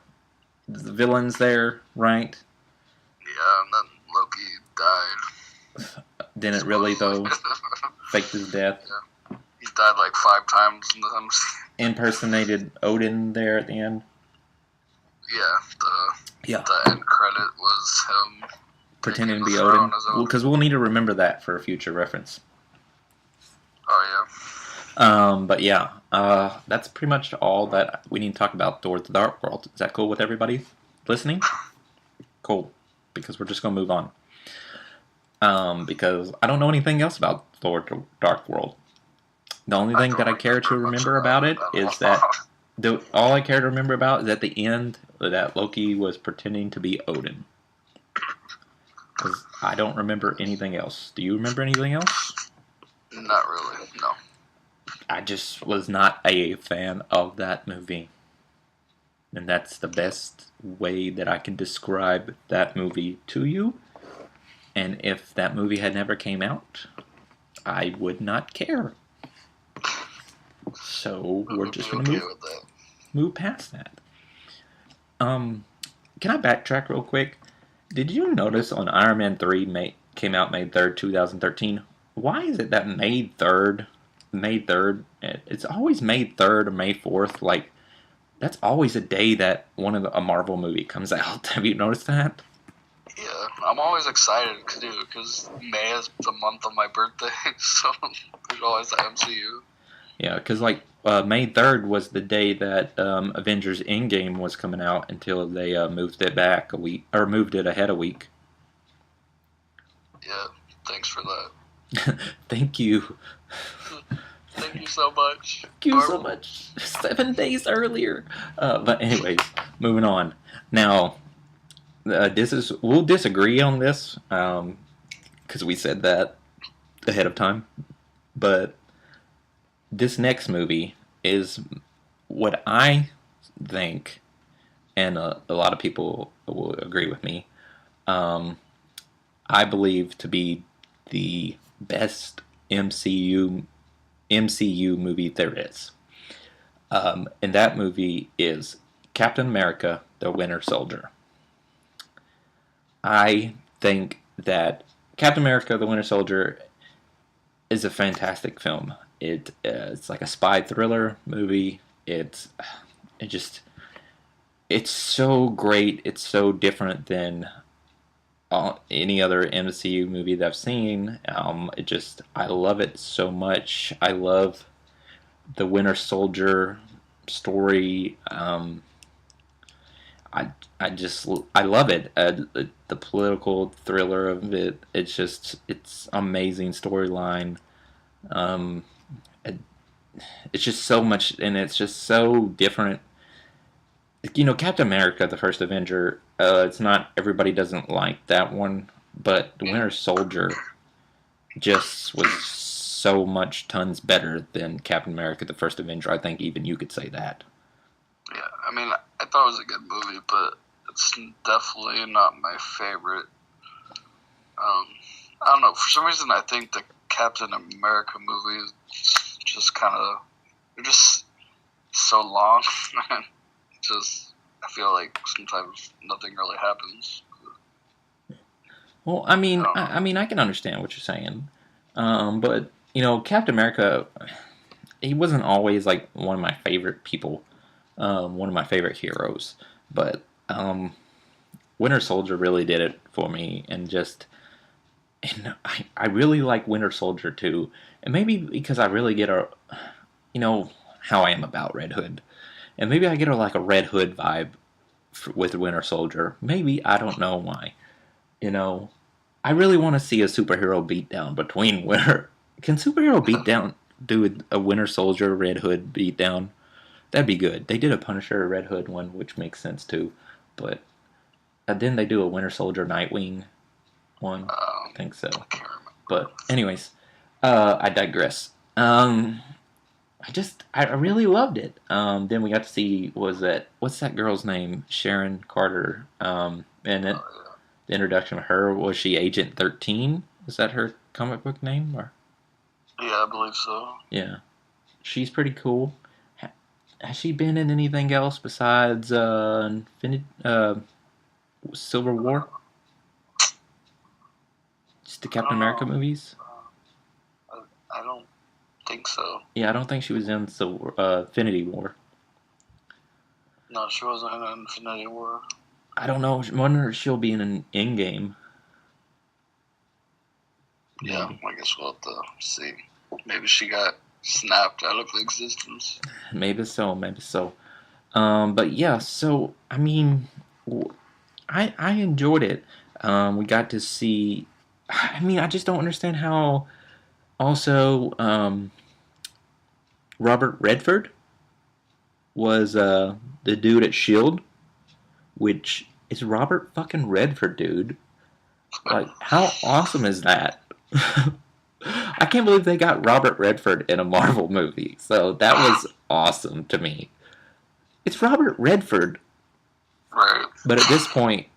villains there, right? Yeah, and then Loki died. Didn't really though. Faked his death. Yeah. He died like 5 times in the MCU. Impersonated Odin there at the end. Yeah, the end credit was him pretending to taking be the throne Odin. as Odin. Because we'll need to remember that for a future reference. Oh yeah. But yeah, that's pretty much all that we need to talk about Thor: The Dark World. Is that cool with everybody listening? Cool, because we're just gonna move on. Because I don't know anything else about Thor: The Dark World. The only thing that I care to remember about it is that all I care to remember about is at the end that Loki was pretending to be Odin. Because I don't remember anything else. Do you remember anything else? Not really, no. I just was not a fan of that movie. And that's the best way that I can describe that movie to you. And if that movie had never came out, I would not care. So we're just going to move past that. Can I backtrack real quick? Did you notice on Iron Man 3 came out May 3rd, 2013? Why is it that May 3rd, it's always May 3rd or May 4th, like, that's always a day that a Marvel movie comes out. Have you noticed that? Yeah, I'm always excited because May is the month of my birthday, so there's always the MCU. Yeah, because like May 3rd was the day that Avengers Endgame was coming out until they moved it back a week, or moved it ahead a week. Yeah, thanks for that. Thank you. Thank you so much. Thank you so much. 7 days earlier. But anyways, moving on. Now, we'll disagree on this because we said that ahead of time. But this next movie is what I think, and a lot of people will agree with me, I believe to be the best MCU movie there is. And that movie is Captain America: The Winter Soldier. I think that Captain America: The Winter Soldier is a fantastic film. It's like a spy thriller movie. It's so great. It's so different than any other MCU movie that I've seen. I love it so much. I love the Winter Soldier story. I love it. The political thriller of it. It's amazing storyline. It's just so much, and it's just so different. You know, Captain America, the First Avenger, it's not, everybody doesn't like that one, but the Winter Soldier just was so much tons better than Captain America, the First Avenger. I think even you could say that. Yeah, I mean, I thought it was a good movie, but it's definitely not my favorite. I don't know, for some reason I think the Captain America movie is just kind of, they're just so long. I feel like sometimes nothing really happens. Well, I mean, I can understand what you're saying, but you know, Captain America, he wasn't always like one of my favorite people, one of my favorite heroes. But Winter Soldier really did it for me, and I really like Winter Soldier too, and maybe because I really get you know how I am about Red Hood. And maybe I get like a Red Hood vibe with Winter Soldier. Maybe, I don't know why. You know, I really want to see a superhero beatdown between Winter. Can superhero beatdown do a Winter Soldier Red Hood beatdown? That'd be good. They did a Punisher Red Hood one, which makes sense too. But didn't they do a Winter Soldier Nightwing one? I think so. But anyways, I digress. I really loved it. Then we got to see, what's that girl's name? Sharon Carter. And the introduction of her, was she Agent 13? Is that her comic book name? Or? Yeah, I believe so. Yeah. She's pretty cool. has she been in anything else besides Civil War? Just the Captain America movies? I don't think so. Yeah, I don't think she was in Infinity War. No, she wasn't in Infinity War. I don't know. I wonder if she'll be in an Endgame. Yeah, I guess we'll have to see. Maybe she got snapped out of existence. Maybe so. But yeah, so I mean, I enjoyed it. We got to see. I mean, I just don't understand how. Also, Robert Redford was the dude at Shield, which is Robert fucking Redford, dude. Like, how awesome is that? I can't believe they got Robert Redford in a Marvel movie. So that was awesome to me. It's Robert Redford. Right. But at this point,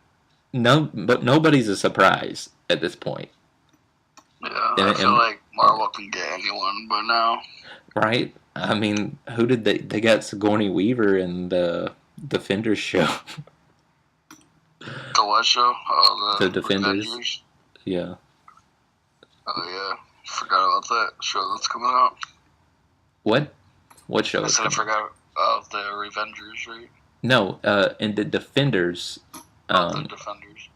nobody's a surprise at this point. Yeah, I feel like Marvel can get anyone by now. Right? I mean, who did they got Sigourney Weaver in the Defenders show. The what show? Oh, The Defenders. Avengers? Yeah. Oh, yeah. Forgot about that show that's coming out. What show? I said I forgot about the Revengers, right? No, in the Defenders. The Defenders.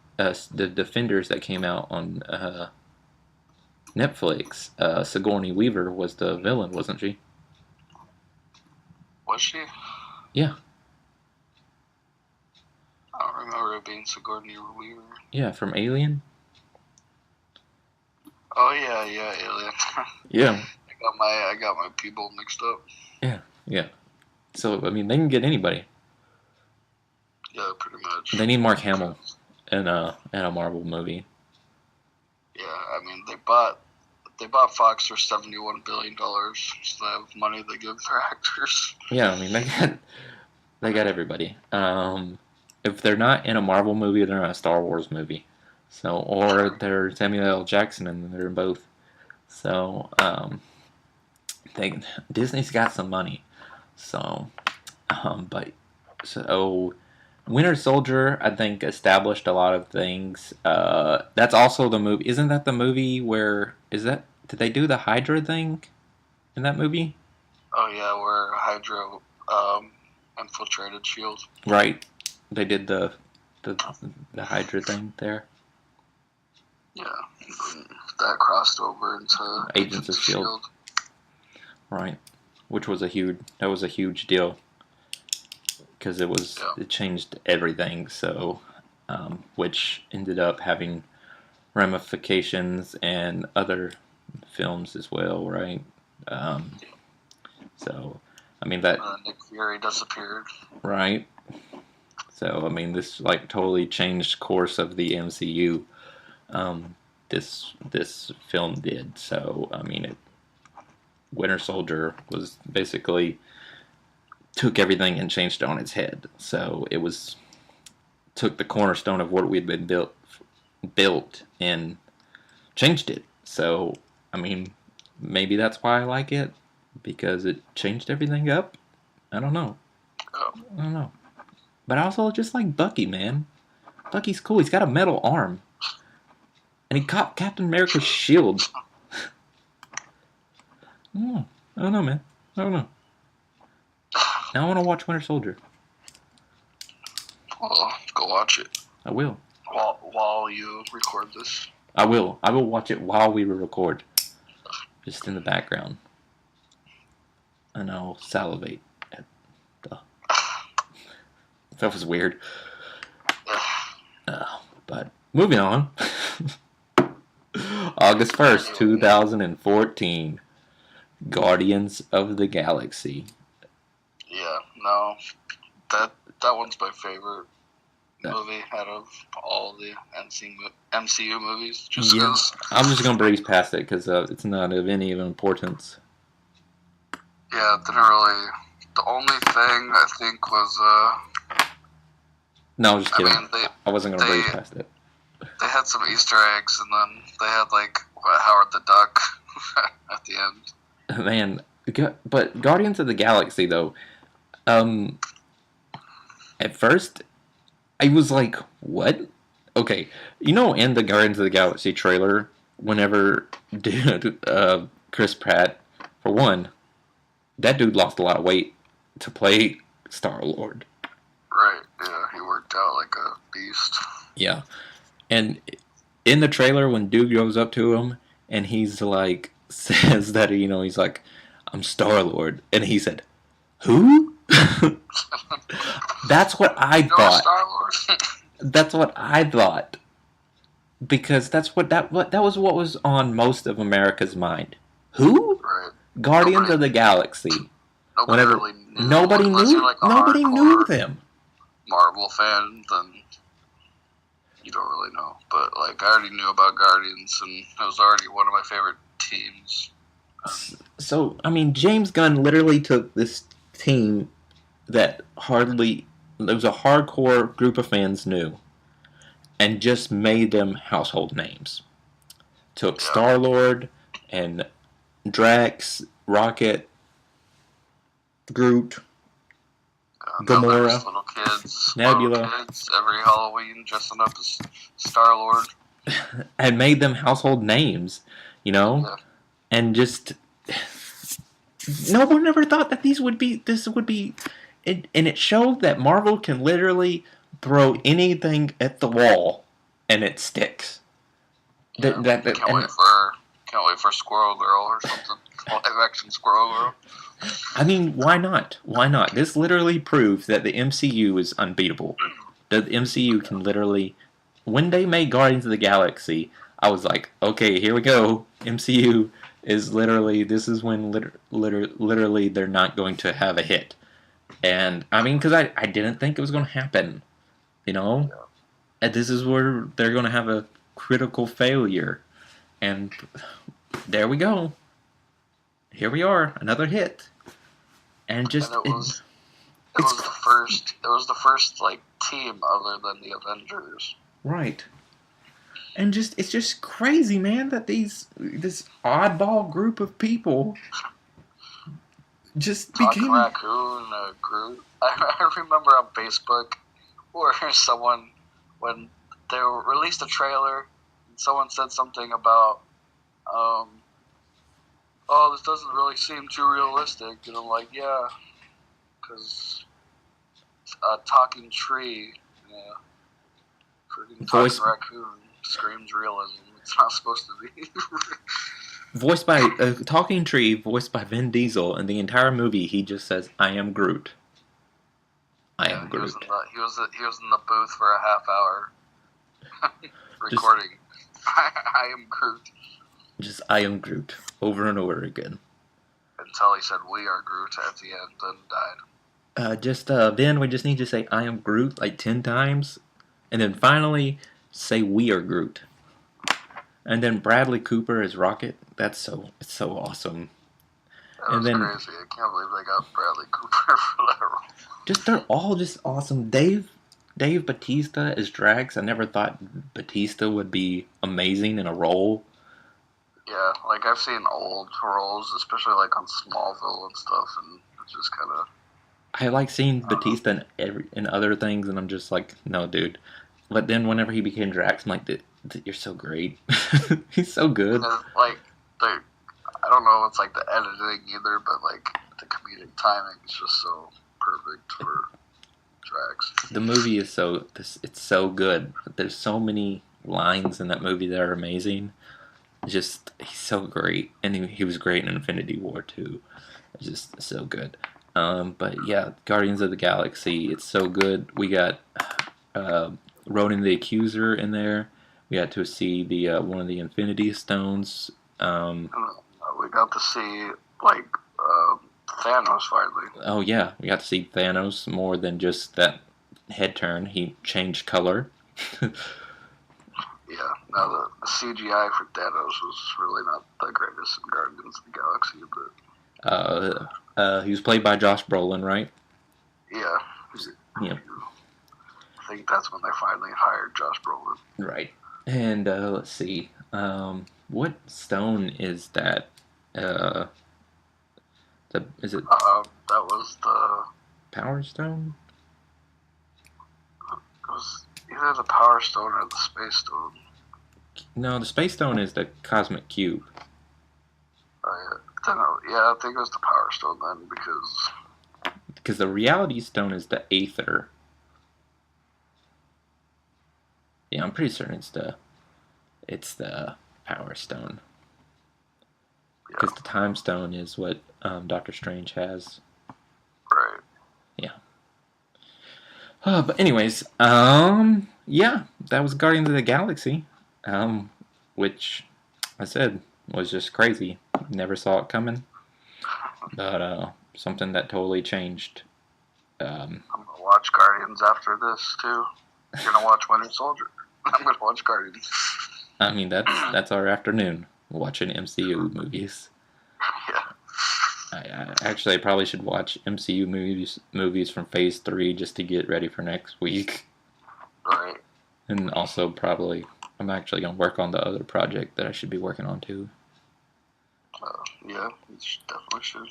The Defenders that came out on Netflix. Sigourney Weaver was the villain, wasn't she? Was she? Yeah. I don't remember it being Sigourney Weaver. Yeah, from Alien. Oh yeah, Alien. Yeah. I got my people mixed up. Yeah. So I mean, they can get anybody. Yeah, pretty much. They need Mark Hamill in a Marvel movie. Yeah, I mean they bought Fox for $71 billion, so they have money they give their actors. Yeah, I mean they got everybody. If they're not in a Marvel movie, they're in a Star Wars movie. So, or they're Samuel L. Jackson, and they're in both. So, Disney's got some money. So, Winter Soldier, I think, established a lot of things. That's also the movie. Isn't that the movie where did they do the Hydra thing in that movie? Oh yeah, where Hydra infiltrated Shield. Right. They did the Hydra thing there. Yeah, that crossed over into Agents of Shield. Right, which was a huge deal because it changed everything. So, which ended up having ramifications and other films as well, right? So, I mean that Nick Fury disappeared. Right. So, I mean, this like totally changed course of the MCU. This film did. So, I mean, Winter Soldier was basically took everything and changed it on its head. So it took the cornerstone of what we'd been built and changed it. So, I mean, maybe that's why I like it, because it changed everything up. I don't know. But I also just like Bucky, man. Bucky's cool. He's got a metal arm. And he caught Captain America's shield. I don't know, man. I don't know. Now I want to watch Winter Soldier. Well, go watch it. I will. While you record this. I will. I will watch it while we record. Just in the background. And I'll salivate. That was weird. But moving on. August 1st, 2014. Guardians of the Galaxy. Yeah, no. That one's my favorite movie out of all the MCU movies. Just because. I'm just going to breeze past it because it's not of any importance. Yeah, it didn't really. The only thing I think was. No, I'm just kidding. I mean, I wasn't going to breeze past it. They had some Easter eggs, and then they had, like, Howard the Duck at the end. Man, but Guardians of the Galaxy, though, At first, I was like, what? Okay, in the Guardians of the Galaxy trailer, whenever Chris Pratt, for one, that dude lost a lot of weight to play Star-Lord. Right, yeah, he worked out like a beast. Yeah. And in the trailer, when dude goes up to him, and he's like, says that, he's like, I'm Star-Lord. And he said, who? That's what I thought. Star-Lord. That's what I thought. Because that was what was on most of America's mind. Who? Right. Guardians of the Galaxy. Nobody knew them. Marvel fan, then you don't really know. But like, I already knew about Guardians, and it was already one of my favorite teams. So, I mean, James Gunn literally took this team that there was a hardcore group of fans knew, and just made them household names. Took Star-Lord and Drax, Rocket, Groot, Gamora, little kids, Nebula, every Halloween dressing up as Star-Lord, and made them household names, and just no one ever thought that this would be, and it showed that Marvel can literally throw anything at the wall and it sticks. Can't wait for Squirrel Girl or something. Live-action Squirrel Girl. I mean, why not? Why not? This literally proves that the MCU is unbeatable. The MCU can literally... When they made Guardians of the Galaxy, I was like, okay, here we go. MCU is literally... This is when literally they're not going to have a hit. And, I mean, because I didn't think it was going to happen. And this is where they're going to have a critical failure. And there we go. Here we are, another hit, and just it was the first like team other than the Avengers, right? And it's just crazy, man, that this oddball group of people just became Raccoon, Groot. I remember on Facebook where someone, when they released a trailer, someone said something about oh, this doesn't really seem too realistic. And I'm like, yeah, because a talking tree, freaking talking raccoon screams realism. It's not supposed to be. Voiced by a talking tree, voiced by Vin Diesel, and the entire movie he just says, "I am Groot." I am Groot. He was in the booth for a half hour recording. I am Groot. Just I am Groot over and over again. Until he said we are Groot at the end and died. Then we just need to say I am Groot like 10 times, and then finally say we are Groot. And then Bradley Cooper as Rocket. It's so awesome. That was crazy. I can't believe they got Bradley Cooper for that role. They're all just awesome. Dave Bautista as Drax. I never thought Bautista would be amazing in a role. Yeah, like I've seen old roles, especially like on Smallville and stuff, and it's just kind of... I like seeing Bautista in other things, and I'm just like, no, dude. But then whenever he became Drax, I'm like, you're so great. He's so good. Like, I don't know if it's like the editing either, but like the comedic timing is just so perfect for Drax. The movie is it's so good. There's so many lines in that movie that are amazing. He's so great, and he was great in Infinity War too. It's just so good. But yeah, Guardians of the Galaxy, it's so good. We got Ronan the Accuser in there. We got to see the one of the Infinity Stones. We got to see like Thanos finally. Oh yeah, we got to see Thanos more than just that head turn. He changed color. Yeah, no, the CGI for Thanos was really not the greatest in Guardians of the Galaxy, but... he was played by Josh Brolin, right? Yeah. Yeah. I think that's when they finally hired Josh Brolin. Right. And, let's see. What stone is that? Is it... that was the... Power Stone? It was either the Power Stone or the Space Stone. No, the Space Stone is the Cosmic Cube. Oh, yeah, I think it was the Power Stone then, Because the Reality Stone is the Aether. Yeah, I'm pretty certain it's the Power Stone. Because the Time Stone is what Doctor Strange has. right. Yeah. But anyways, yeah, that was Guardians of the Galaxy, which I said was just crazy. Never saw it coming, but something that totally changed. I'm gonna watch Guardians after this too. You're gonna watch Winter Soldier. I'm gonna watch Guardians. I mean, that's our afternoon watching MCU movies. Yeah. I actually probably should watch MCU movies from Phase 3 just to get ready for next week. Right. And also probably I'm actually gonna work on the other project that I should be working on too. Yeah, you definitely should.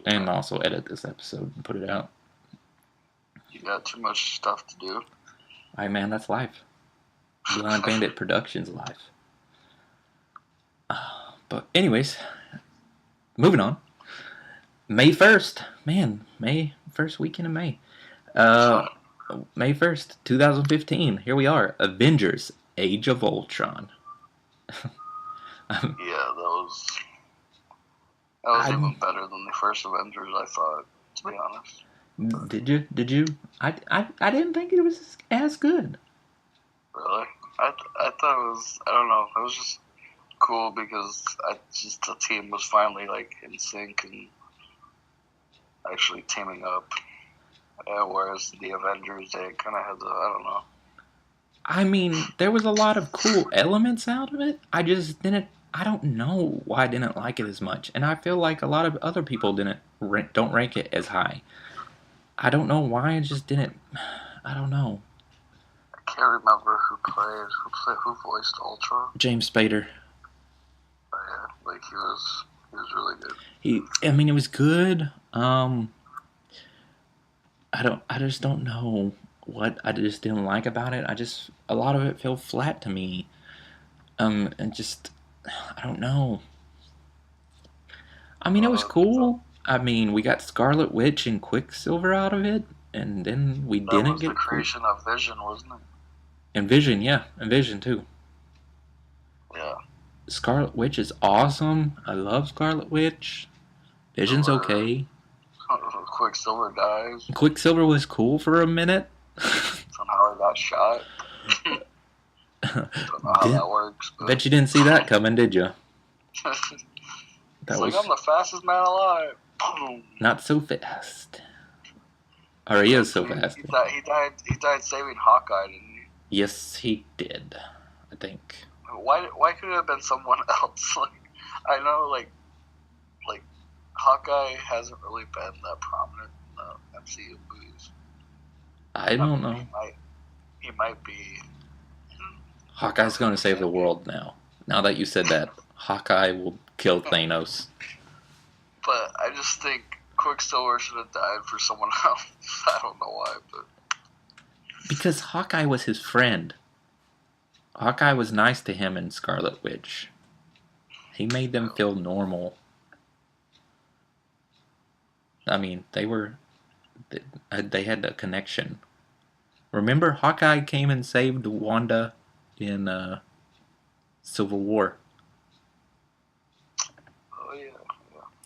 And also edit this episode and put it out. You got too much stuff to do. Hey man, that's life. Blind Bandit Productions life. But anyways, moving on. May 1st. Man, May 1st weekend of May. May 1st, 2015. Here we are. Avengers, Age of Ultron. Yeah, that was even better than the first Avengers, I thought, to be honest. Did you? I didn't think it was as good. Really? I thought it was, I don't know, it was just cool because the team was finally like in sync and actually teaming up. Whereas the Avengers, they kind of had the, I don't know. I mean, there was a lot of cool elements out of it. I don't know why I didn't like it as much. And I feel like a lot of other people don't rank it as high. I don't know why I just didn't. I don't know. I can't remember who voiced Ultron. James Spader. Oh, yeah, like he was really good. It was good. I just don't know what I just didn't like about it. A lot of it felt flat to me. And just, I don't know. I mean, it was cool. I mean, we got Scarlet Witch and Quicksilver out of it, and then we didn't get the creation of Vision, wasn't it? And Vision, yeah, and Vision too. Yeah. Scarlet Witch is awesome. I love Scarlet Witch. Vision's okay. Quicksilver dies. Quicksilver was cool for a minute. Somehow he got shot. Don't know how that works. But... Bet you didn't see that coming, did you? I'm the fastest man alive. Boom. Not so fast. Or he is so fast. He died saving Hawkeye, didn't he? Yes, he did. I think. Why could it have been someone else? I know, like Hawkeye hasn't really been that prominent in the MCU movies. I don't know. He might be. Hawkeye's going to save the world now. Now that you said that, Hawkeye will kill Thanos. But I just think Quicksilver should have died for someone else. I don't know why, but... Because Hawkeye was his friend. Hawkeye was nice to him and Scarlet Witch. He made them feel normal. I mean, they had a connection. Remember, Hawkeye came and saved Wanda in Civil War. Oh,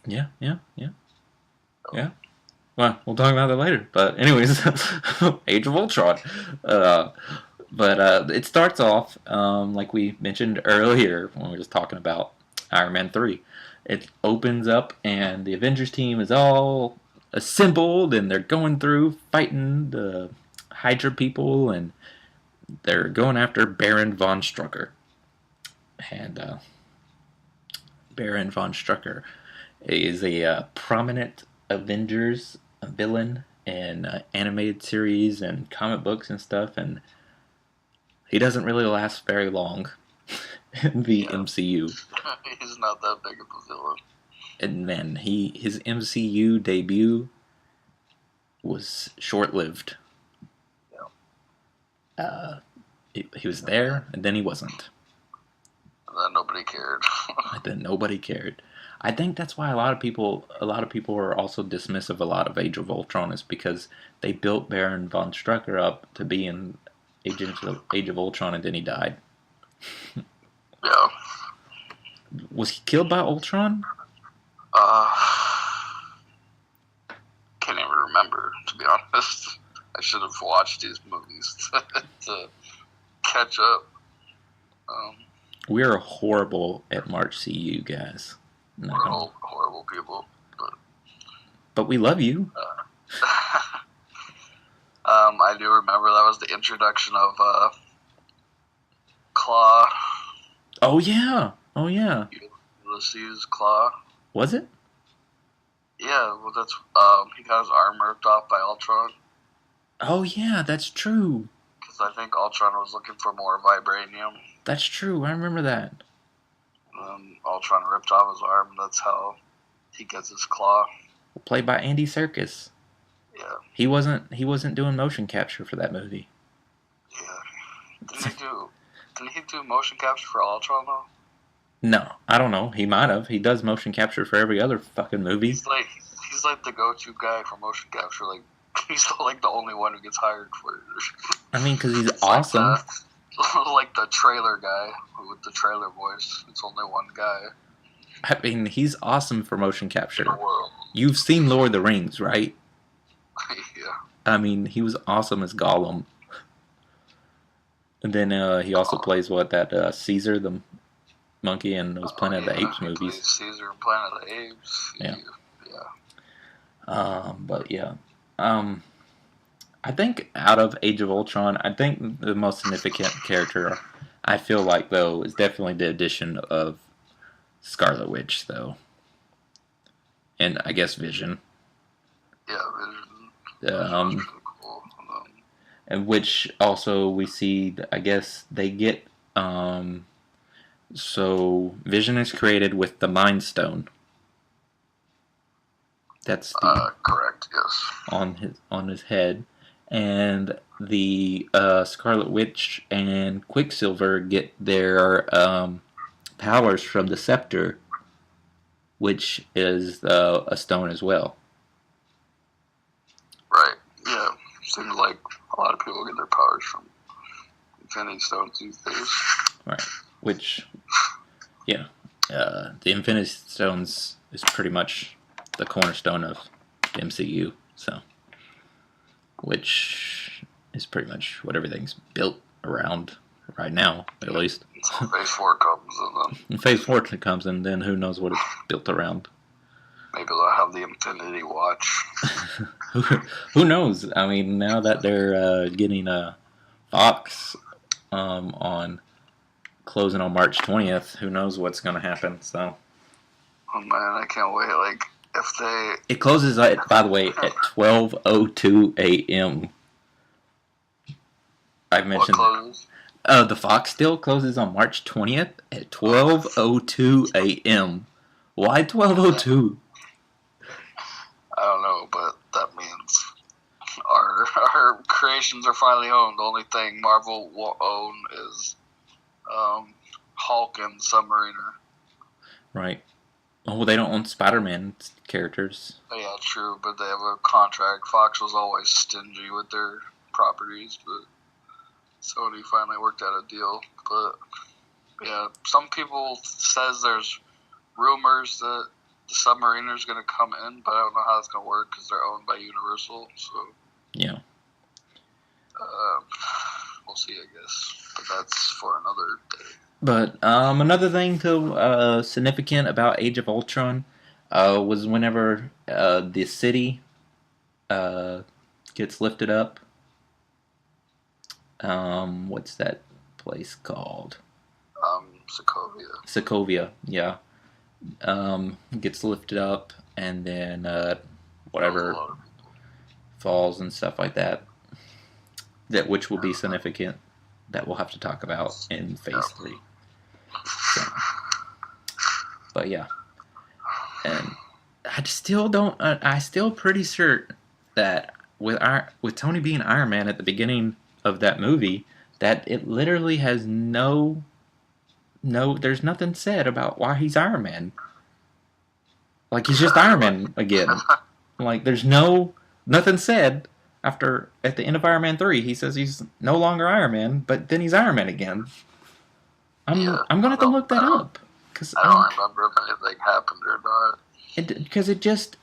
yeah. Yeah. Well, we'll talk about that later. But anyways, Age of Ultron. But it starts off, like we mentioned earlier when we were just talking about Iron Man 3. It opens up and the Avengers team is all assembled and they're going through fighting the Hydra people and they're going after Baron von Strucker. And Baron von Strucker is a prominent Avengers villain in animated series and comic books and stuff, and he doesn't really last very long in the MCU. He's not that big of a villain. And then his MCU debut was short-lived. He was there, and then he wasn't. And then nobody cared. And then nobody cared. I think that's why a lot of people are also dismissive of a lot of Age of Ultron, is because they built Baron von Strucker up to be in Age of Ultron, and then he died. Yeah. Was he killed by Ultron? Can't even remember, to be honest. I should have watched these movies to catch up. We are horrible at MarchCU, guys. We're all horrible people, but we love you. I do remember that was the introduction of Claw. Oh yeah. Ulysses Claw. Was it? Yeah, well, that's he got his arm ripped off by Ultron. Oh yeah, that's true. Because I think Ultron was looking for more vibranium. That's true. I remember that. Ultron ripped off his arm. That's how he gets his claw. Played by Andy Serkis. Yeah. He wasn't doing motion capture for that movie. Yeah. Didn't he do motion capture for Ultron though? No, I don't know. He might have. He does motion capture for every other fucking movie. He's like the go-to guy for motion capture. Like he's like the only one who gets hired for it. I mean, because he's awesome. Like the trailer guy with the trailer voice. It's only one guy. I mean, he's awesome for motion capture. In the world. You've seen Lord of the Rings, right? Yeah. I mean, he was awesome as Gollum. And then he also plays that Caesar the monkey in those Planet of the Apes movies. Caesar and Planet of the Apes. Yeah. Yeah. But yeah. I think out of Age of Ultron, I think the most significant character I feel like though is definitely the addition of Scarlet Witch though. And I guess Vision. Yeah, Vision. Cool. And which also we see, I guess they get, so Vision is created with the Mind Stone. That's correct. Yes. On his head, and the Scarlet Witch and Quicksilver get their powers from the Scepter, which is a stone as well. Right. Yeah. Seems like a lot of people get their powers from Infinity Stones these days. Right. Which, yeah, the Infinity Stones is pretty much the cornerstone of the MCU. So, which is pretty much what everything's built around right now, at least. So Phase 4 comes, and then Phase 4 comes, and then who knows what it's built around. Maybe they'll have the Infinity Watch. Who knows? I mean, now that they're getting Fox on closing on March 20th, who knows what's going to happen? So, oh man, I can't wait. Like if they, it closes by the way at 12:02 a.m. I mentioned what closes? The Fox still closes on March 20th at 12:02 a.m. Why 12:02? I don't know, but that means our creations are finally owned. The only thing Marvel will own is Hulk and Submariner. Right. Oh, they don't own Spider-Man characters. Yeah, true, but they have a contract. Fox was always stingy with their properties, but Sony finally worked out a deal. But yeah, some people says there's rumors that the Submariner's going to come in, but I don't know how it's going to work because they're owned by Universal. So yeah, we'll see, I guess. But that's for another day. But another thing to significant about Age of Ultron was whenever the city gets lifted up. What's that place called? Sokovia, yeah. Gets lifted up, and then whatever falls and stuff like that. Which will be significant. That we'll have to talk about in Phase 3. So, but yeah, and I still pretty sure that with Tony being Iron Man at the beginning of that movie, that it literally has there's nothing said about why he's Iron Man. Like, he's just Iron Man again. Like, there's nothing said at the end of Iron Man 3. He says he's no longer Iron Man, but then he's Iron Man again. I'm gonna have to look that up. Cause I don't remember if anything happened or not. Because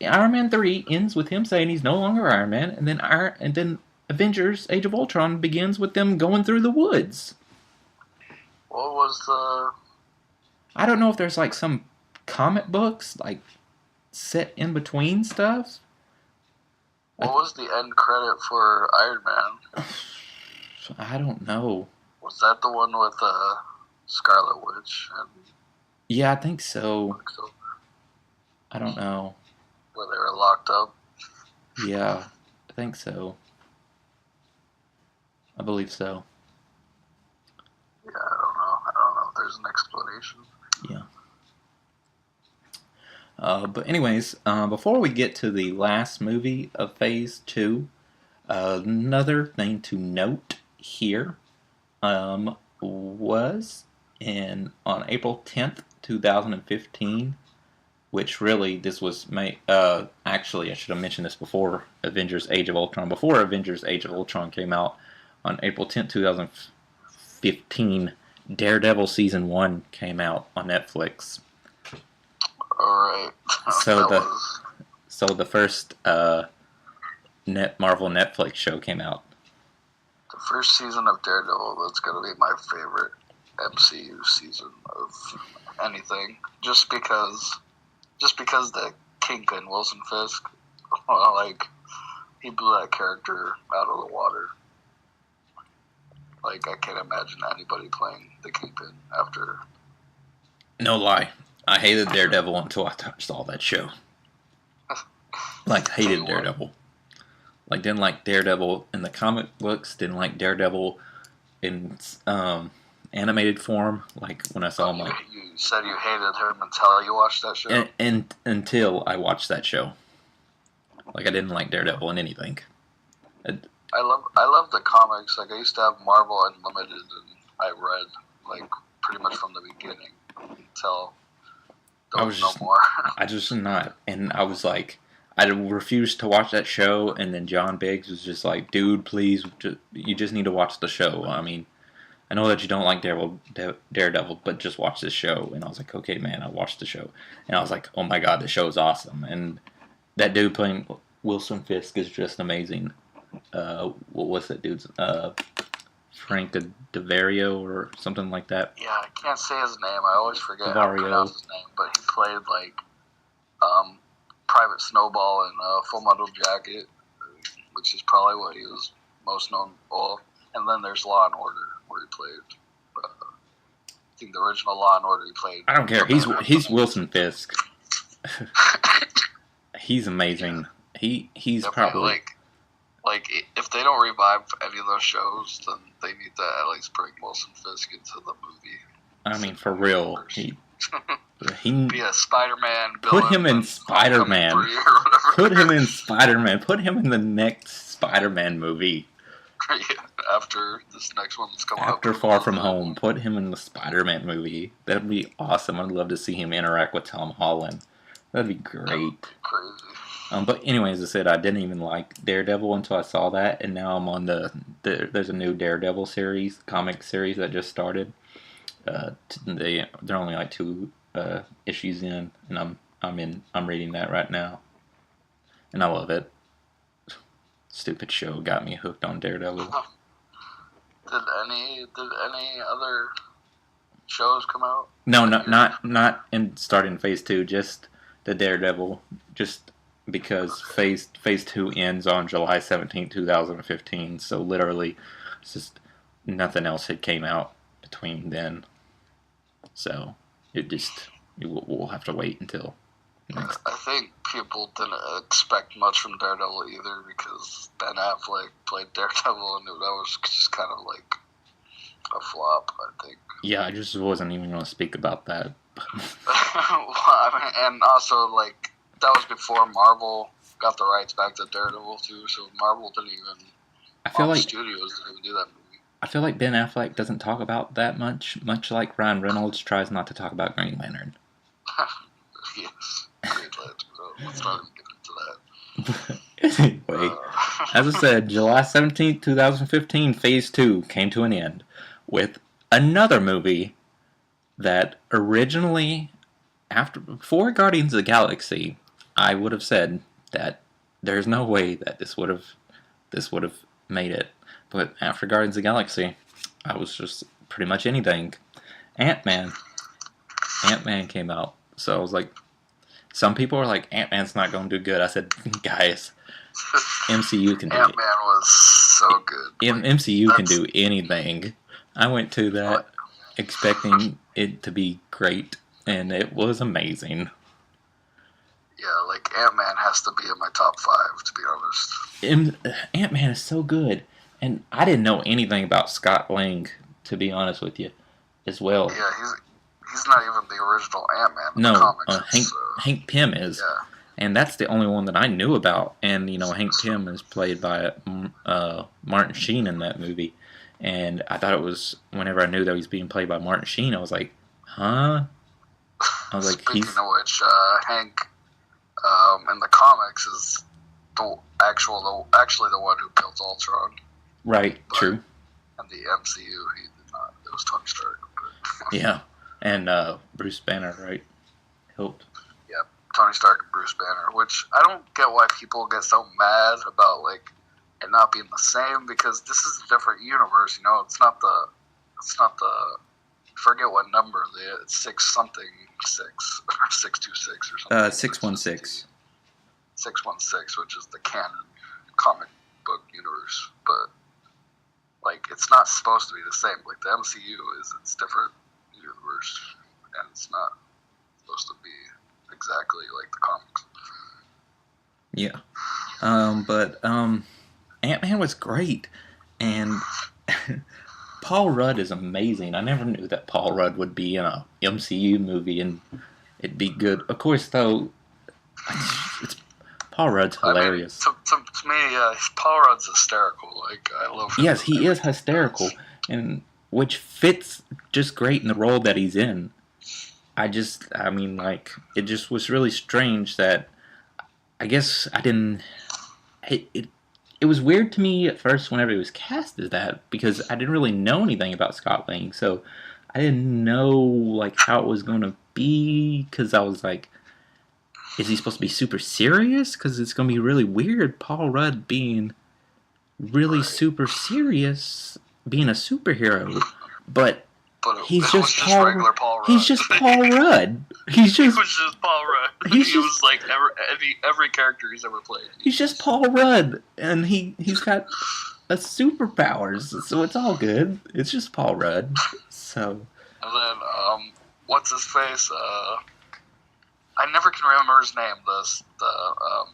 Iron Man 3 ends with him saying he's no longer Iron Man, and then Avengers: Age of Ultron begins with them going through the woods. What was the... I don't know if there's like some comic books like set in between stuff. What was the end credit for Iron Man? I don't know. Was that the one with Scarlet Witch? And yeah, I think so. I don't know. Where they were locked up? Yeah, I think so. I believe so. Yeah, I don't know. I don't know if there's an explanation. Yeah. But anyways, before we get to the last movie of Phase 2, another thing to note here was on April 10th, 2015, which really, this was actually, I should have mentioned this before Avengers: Age of Ultron. Before Avengers: Age of Ultron came out, on April 10th, 2015, Daredevil Season 1 came out on Netflix. Alright. So the first Marvel Netflix show came out. The first season of Daredevil, that's going to be my favorite MCU season of anything. Just because the Kingpin, Wilson Fisk, like, he blew that character out of the water. Like, I can't imagine anybody playing the Kingpin after. No lie, I hated Daredevil until I saw that show. Like, hated Daredevil. Like, didn't like Daredevil in the comic books, didn't like Daredevil in animated form. Like, when I saw him, like... You said you hated him until you watched that show? And until I watched that show. Like, I didn't like Daredevil in anything. I love the comics. Like, I used to have Marvel Unlimited, and I read, like, pretty much from the beginning until there was no more. I just not. And I was like... I refused to watch that show, and then John Biggs was just like, dude, please, you just need to watch the show. I mean, I know that you don't like Daredevil, but just watch this show. And I was like, okay, man, I watched the show. And I was like, oh my god, the show is awesome. And that dude playing Wilson Fisk is just amazing. What was that dude's? Frank DeVario or something like that? Yeah, I can't say his name. I always forget how to pronounce his name. But he played, like, Private Snowball in Full Metal Jacket, which is probably what he was most known for. And then there's Law and Order, where he played. I think the original Law and Order he played. I don't care. He's Wilson Fisk. He's amazing. He's definitely probably like if they don't revive any of those shows, then they need to at least bring Wilson Fisk into the movie. I mean, for real. He be a Spider-Man villain. Put him in Spider-Man. Put him in Spider-Man. Put him in the next Spider-Man movie. After this next one's come out. After Far From Home, put him in the Spider-Man movie. That'd be awesome. I'd love to see him interact with Tom Holland. That'd be great. That would be crazy. But anyways, I said I didn't even like Daredevil until I saw that, and now I'm on there's a new Daredevil series, comic series that just started. They're only like 2 issues in, and I'm reading that right now, and I love it. Stupid show got me hooked on Daredevil. Did any other shows come out? No, not in starting Phase 2. Just the Daredevil. Just because Phase 2 ends on July 17th, 2015. So literally, it's just nothing else had came out between then. So we'll have to wait until next. I think people didn't expect much from Daredevil either, because Ben Affleck played Daredevil, and that was just kind of like a flop, I think. Yeah, I just wasn't even going to speak about that. And also, like, that was before Marvel got the rights back to Daredevil too, so Marvel didn't even. I feel like studios didn't even do that movie. I feel like Ben Affleck doesn't talk about that much like Ryan Reynolds tries not to talk about Green Lantern. Yes, Great Lantern. Let's not even get into that. Anyway, as I said, July 17th, 2015, Phase 2 came to an end with another movie that originally, before Guardians of the Galaxy, I would have said that there's no way that this would have made it. But after Guardians of the Galaxy, I was just pretty much anything. Ant-Man came out. So I was like, some people are like, Ant-Man's not going to do good. I said, guys, MCU can do it. Ant-Man was so good. MCU can do anything. I went to that expecting it to be great, and it was amazing. Yeah, like Ant-Man has to be in my top 5, to be honest. Ant-Man is so good, and I didn't know anything about Scott Lang, to be honest with you, as well. Yeah, he's not even the original Ant-Man in the comics. Hank Pym is. Yeah. And that's the only one that I knew about. And, Hank Pym is played by Martin Sheen in that movie. And I thought it was, whenever I knew that he was being played by Martin Sheen, I was like, huh? I was like, Speaking of which, Hank in the comics is actually the one who killed Ultron. Right, but true. In the MCU, he did not. It was Tony Stark. But yeah. And Bruce Banner, right? Helped. Yeah, Tony Stark and Bruce Banner, which I don't get why people get so mad about, like, it not being the same, because this is a different universe, it's not the, forget what number it's 6 or 626 or something. 616. 616, which is the canon comic book universe, but, like, it's not supposed to be the same. Like, the MCU is its different universe, and it's not supposed to be exactly like the comics. Yeah. But Ant-Man was great, and Paul Rudd is amazing. I never knew that Paul Rudd would be in a MCU movie and it'd be good. Of course, though, Paul Rudd's hilarious. I mean, to me, Paul Rudd's hysterical. Like, I love him. Yes, he is hysterical, and which fits just great in the role that he's in. It just was really strange that, I guess I didn't, it was weird to me at first whenever he was cast as that, because I didn't really know anything about Scott Lang, so I didn't know, like, how it was going to be, because I was like, is he supposed to be super serious? Because it's going to be really weird, Paul Rudd being really super serious, being a superhero, but he's just regular Paul Rudd. He's just Paul Rudd. He was just Paul Rudd. He was like every character he's ever played. He's just Paul Rudd, and he's got superpowers, so it's all good. It's just Paul Rudd. So. And then what's his face? I never can remember his name. The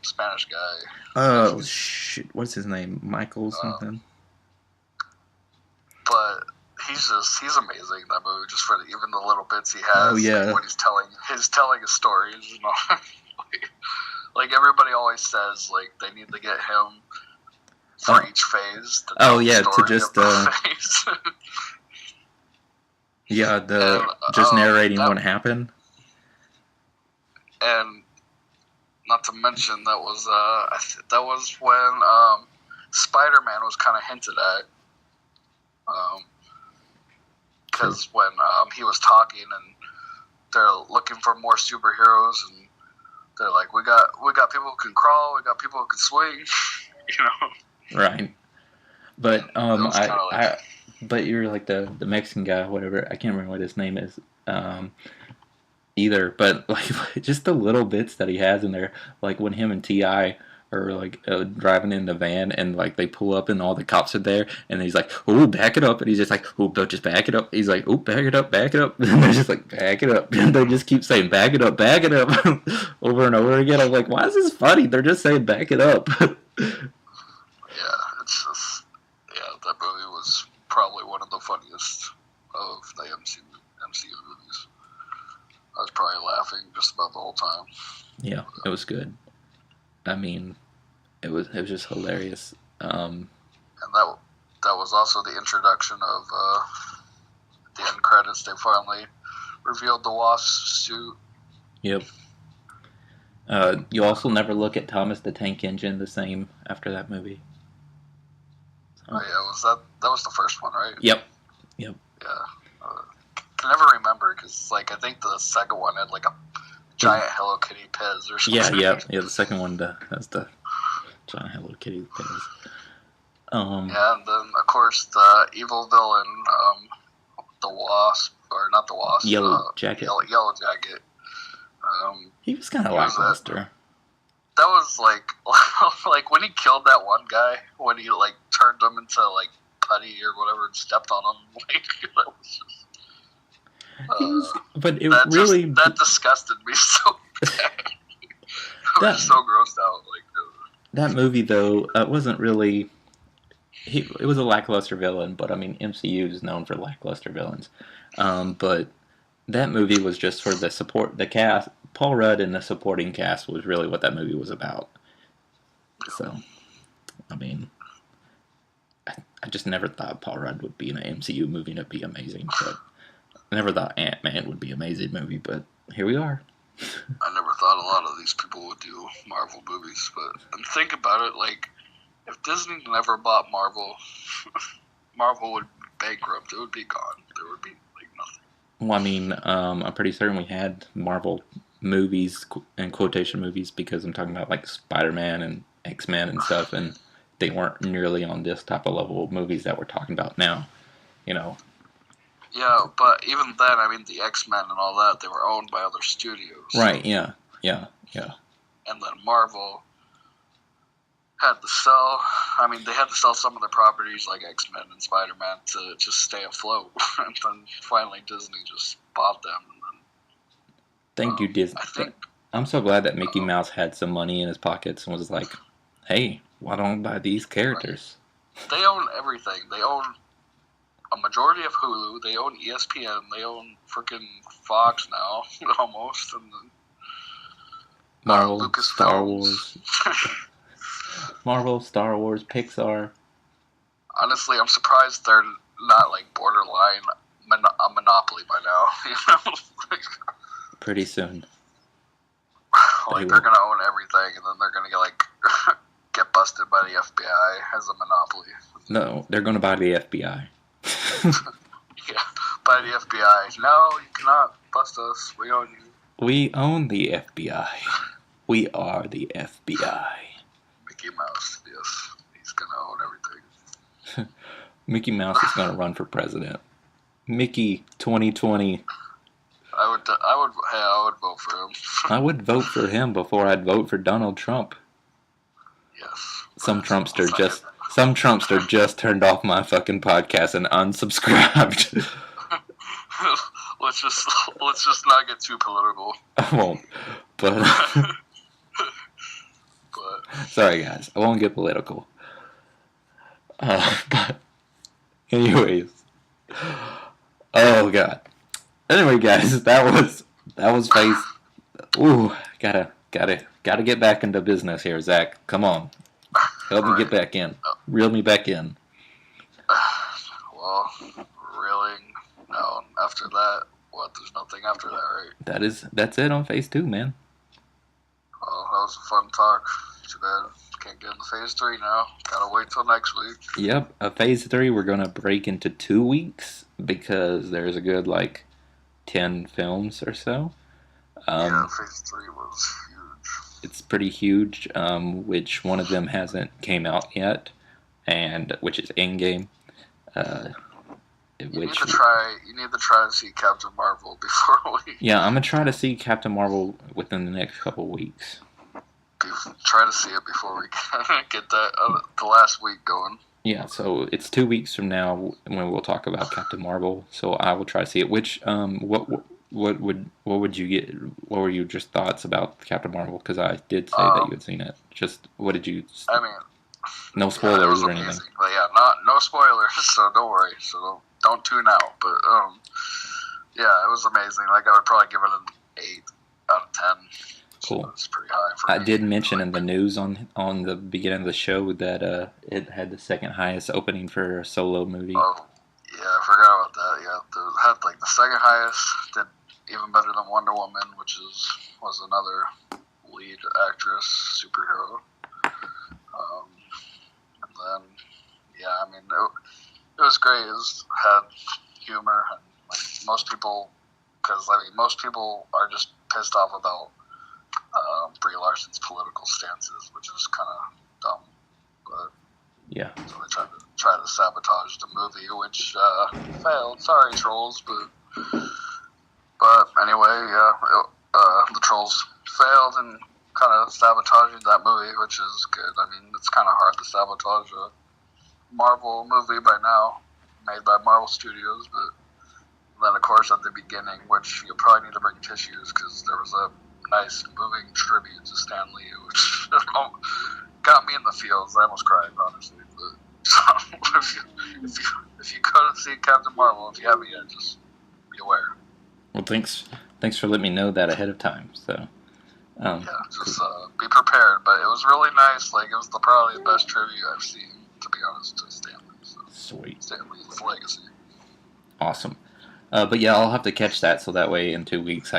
Spanish guy. Oh shit! What's his name? Michael something. But he's amazing in that movie, just for even the little bits he has. Oh yeah. Like, when he's telling his stories, like everybody always says, like they need to get him for each phase. To just just narrating what happened. And not to mention that was when Spider-Man was kind of hinted at. Because when he was talking and they're looking for more superheroes, and they're like, we got people who can crawl, we got people who can swing, Right. But but you're like the Mexican guy, whatever. I can't remember what his name is. Either, but like just the little bits that he has in there, like when him and T.I. are like driving in the van, and like they pull up and all the cops are there, and he's like, "Oh, back it up," and he's just like, "Oh, don't just back it up." He's like, "Oh, back it up," and they're just like, "Back it up," and they just keep saying, "Back it up," over and over again. I'm like, why is this funny? They're just saying, "Back it up." That movie was probably one of the funniest of the MCU movies. I was probably laughing just about the whole time. Yeah, it was good. I mean, it was just hilarious. And that was also the introduction of the end credits. They finally revealed the Wasp's suit. Yep. You also never look at Thomas the Tank Engine the same after that movie. So. Oh yeah, that was the first one, right? Yep. Yeah. Can never remember because I think the second one had a giant Hello Kitty Pez or something. Yeah. The second one has the giant Hello Kitty Pez. Yeah, and then of course the evil villain, the Wasp, or not the Wasp, Yellow Jacket. Yellow Jacket. He was kind of lackluster. That was like when he killed that one guy, when he turned him into putty or whatever and stepped on him. That was just. That disgusted me so bad. I was so grossed out. That movie though, wasn't really. It was a lackluster villain, but I mean MCU is known for lackluster villains. But that movie was just for the cast. Paul Rudd and the supporting cast was really what that movie was about. So, I mean, I just never thought Paul Rudd would be in an MCU movie and it'd be amazing. But I never thought Ant-Man would be an amazing movie, but here we are. I never thought a lot of these people would do Marvel movies, and think about it, if Disney never bought Marvel, Marvel would bankrupt. It would be gone. There would be nothing. Well, I mean, I'm pretty certain we had Marvel movies and quotation movies because I'm talking about Spider-Man and X-Men and stuff, and they weren't nearly on this type of level of movies that we're talking about now, Yeah, but even then, I mean, the X-Men and all that, they were owned by other studios. Right, yeah. And then Marvel had to sell, they had to sell some of their properties like X-Men and Spider-Man to just stay afloat. And then finally Disney just bought them. And then, Thank you, Disney. I'm so glad that Mickey Mouse had some money in his pockets and was like, hey, why don't I buy these characters? They own everything. They own a majority of Hulu. They own ESPN. They own freaking Fox now, almost. And then, Marvel, Lucasfilms. Star Wars. Marvel, Star Wars, Pixar. Honestly, I'm surprised they're not borderline a monopoly by now. Pretty soon. They're gonna own everything, and then they're gonna get busted by the FBI as a monopoly. No, they're gonna buy the FBI. Yeah, by the FBI. No, you cannot bust us. We own you. We own the FBI. We are the FBI. Mickey Mouse, yes. He's gonna own everything. Mickey Mouse is gonna run for president. Mickey 2020. I would vote for him. I would vote for him before I'd vote for Donald Trump. Yes. Some Trumpster just turned off my fucking podcast and unsubscribed. let's just not get too political. I won't. But sorry guys, I won't get political. But anyways. Oh god. Anyway guys, that was Face. Ooh, gotta get back into business here, Zach. Come on. Help me get back in. Reel me back in. Well, reeling. No, after that, what? There's nothing after that, right? That's it on Phase 2, man. Well, that was a fun talk. Too bad can't get into Phase 3 now. Gotta wait till next week. Yep, Phase 3 we're gonna break into 2 weeks because there's a good 10 films or so. Yeah, Phase 3 was huge. It's pretty huge, which one of them hasn't came out yet, and which is Endgame. You need to try to see Captain Marvel before we. Yeah, I'm gonna try to see Captain Marvel within the next couple weeks. Try to see it before we get that the last week going. Yeah, so it's 2 weeks from now when we'll talk about Captain Marvel. So I will try to see it. Which what would you get? What were your just thoughts about Captain Marvel? Because I did say that you had seen it. Just what did you? I mean, no spoilers or amazing. anything. But yeah, no spoilers. So don't worry. So don't tune out. But yeah, it was amazing. I would probably give it an 8 out of 10. Cool. It's pretty high for I me. did mention in the news on the beginning of the show that it had the second highest opening for a solo movie. Oh, yeah, I forgot about that. Yeah, it had like the second highest. Did even better than Wonder Woman, which was another lead actress superhero. And then, yeah, I mean, it was great. It had humor, and like most people are just pissed off about Brie Larson's political stances, which is kind of dumb. But Yeah. so they tried to sabotage the movie, which failed. Sorry, trolls, but anyway, yeah, the trolls failed and kind of sabotaged that movie, which is good. I mean, it's kind of hard to sabotage a Marvel movie by now, made by Marvel Studios, but then of course at the beginning, which you'll probably need to bring tissues because there was a nice moving tribute to Stan Lee, which got me in the feels. I almost cried, honestly. But so, if you go to see Captain Marvel, if you haven't yet, just be aware. Well, thanks for letting me know that ahead of time. So, yeah, just be prepared. But it was really nice. Like, it was probably the best tribute I've seen, to be honest, to Stan Lee. So, sweet. Stan Lee's legacy. Awesome. But yeah, I'll have to catch that so that way in 2 weeks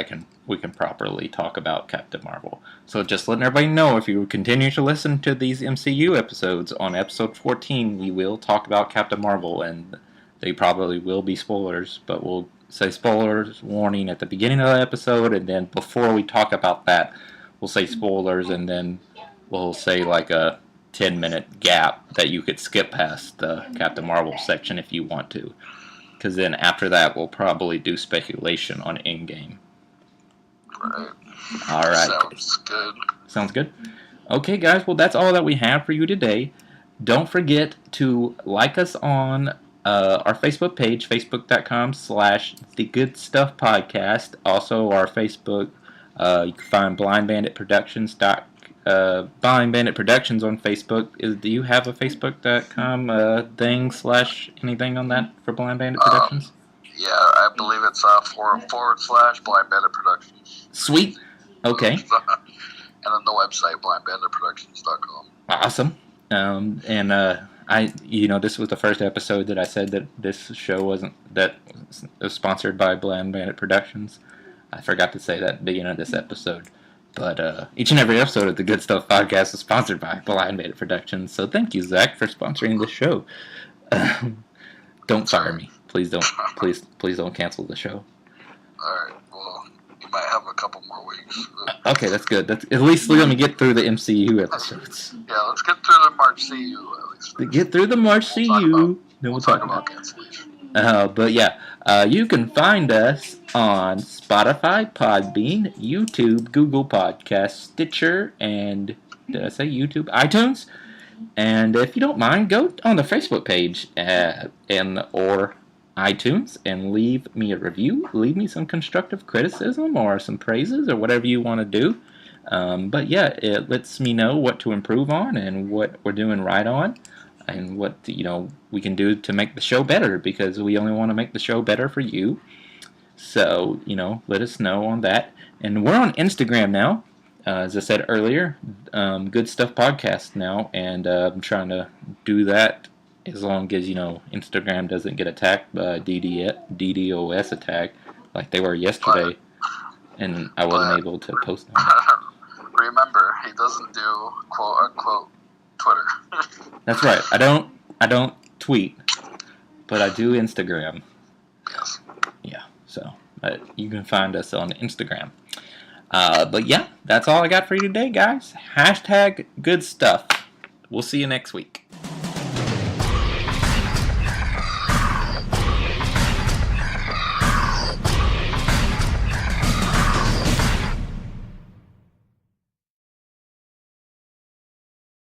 we can properly talk about Captain Marvel. So just letting everybody know, if you continue to listen to these MCU episodes, on episode 14 we will talk about Captain Marvel, and they probably will be spoilers, but we'll say spoilers warning at the beginning of the episode, and then before we talk about that, we'll say spoilers, and then we'll say like a 10-minute gap that you could skip past the Captain Marvel section if you want to. Because then after that, we'll probably do speculation on Endgame. Right. All right. Sounds good. Sounds good? Okay, guys. Well, that's all that we have for you today. Don't forget to like us on our Facebook page, facebook.com/The Good Stuff Podcast. Also, our Facebook, you can find Blind Bandit Productions. Blind Bandit Productions on Facebook. Do you have a facebook.com thing / anything on that for Blind Bandit Productions? Yeah, I believe it's / Blind Bandit Productions. Sweet. Okay. And then the website, blindbanditproductions.com. Awesome. This was the first episode that I said that this show was sponsored by Blind Bandit Productions. I forgot to say that at the beginning of this episode. But each and every episode of the Good Stuff Podcast is sponsored by Blind Bandit Productions. So thank you, Zach, for sponsoring this show. Don't fire me. Please don't. Please don't cancel the show. All right. Well, you might have a couple more weeks. Okay, that's good. At least let me get through the MCU episodes. Yeah, let's get through the MarchCU at least. To get through the MarchCU. We'll talk about cancellation. But yeah, you can find us on Spotify, Podbean, YouTube, Google Podcasts, Stitcher, and did I say YouTube? iTunes. And if you don't mind, go on the Facebook page or iTunes and leave me a review. Leave me some constructive criticism or some praises or whatever you want to do. But yeah, it lets me know what to improve on and what we're doing right on, and what we can do to make the show better, because we only want to make the show better for you. So let us know on that. And we're on Instagram now, as I said earlier, Good Stuff Podcast now, and I'm trying to do that as long as Instagram doesn't get attacked by DDoS attack like they were yesterday, and I wasn't able to post them. Remember, he doesn't do quote unquote Twitter. That's right. I don't tweet, but I do Instagram. Yes. Yeah. So you can find us on Instagram. But yeah, that's all I got for you today, guys. #good stuff. We'll see you next week.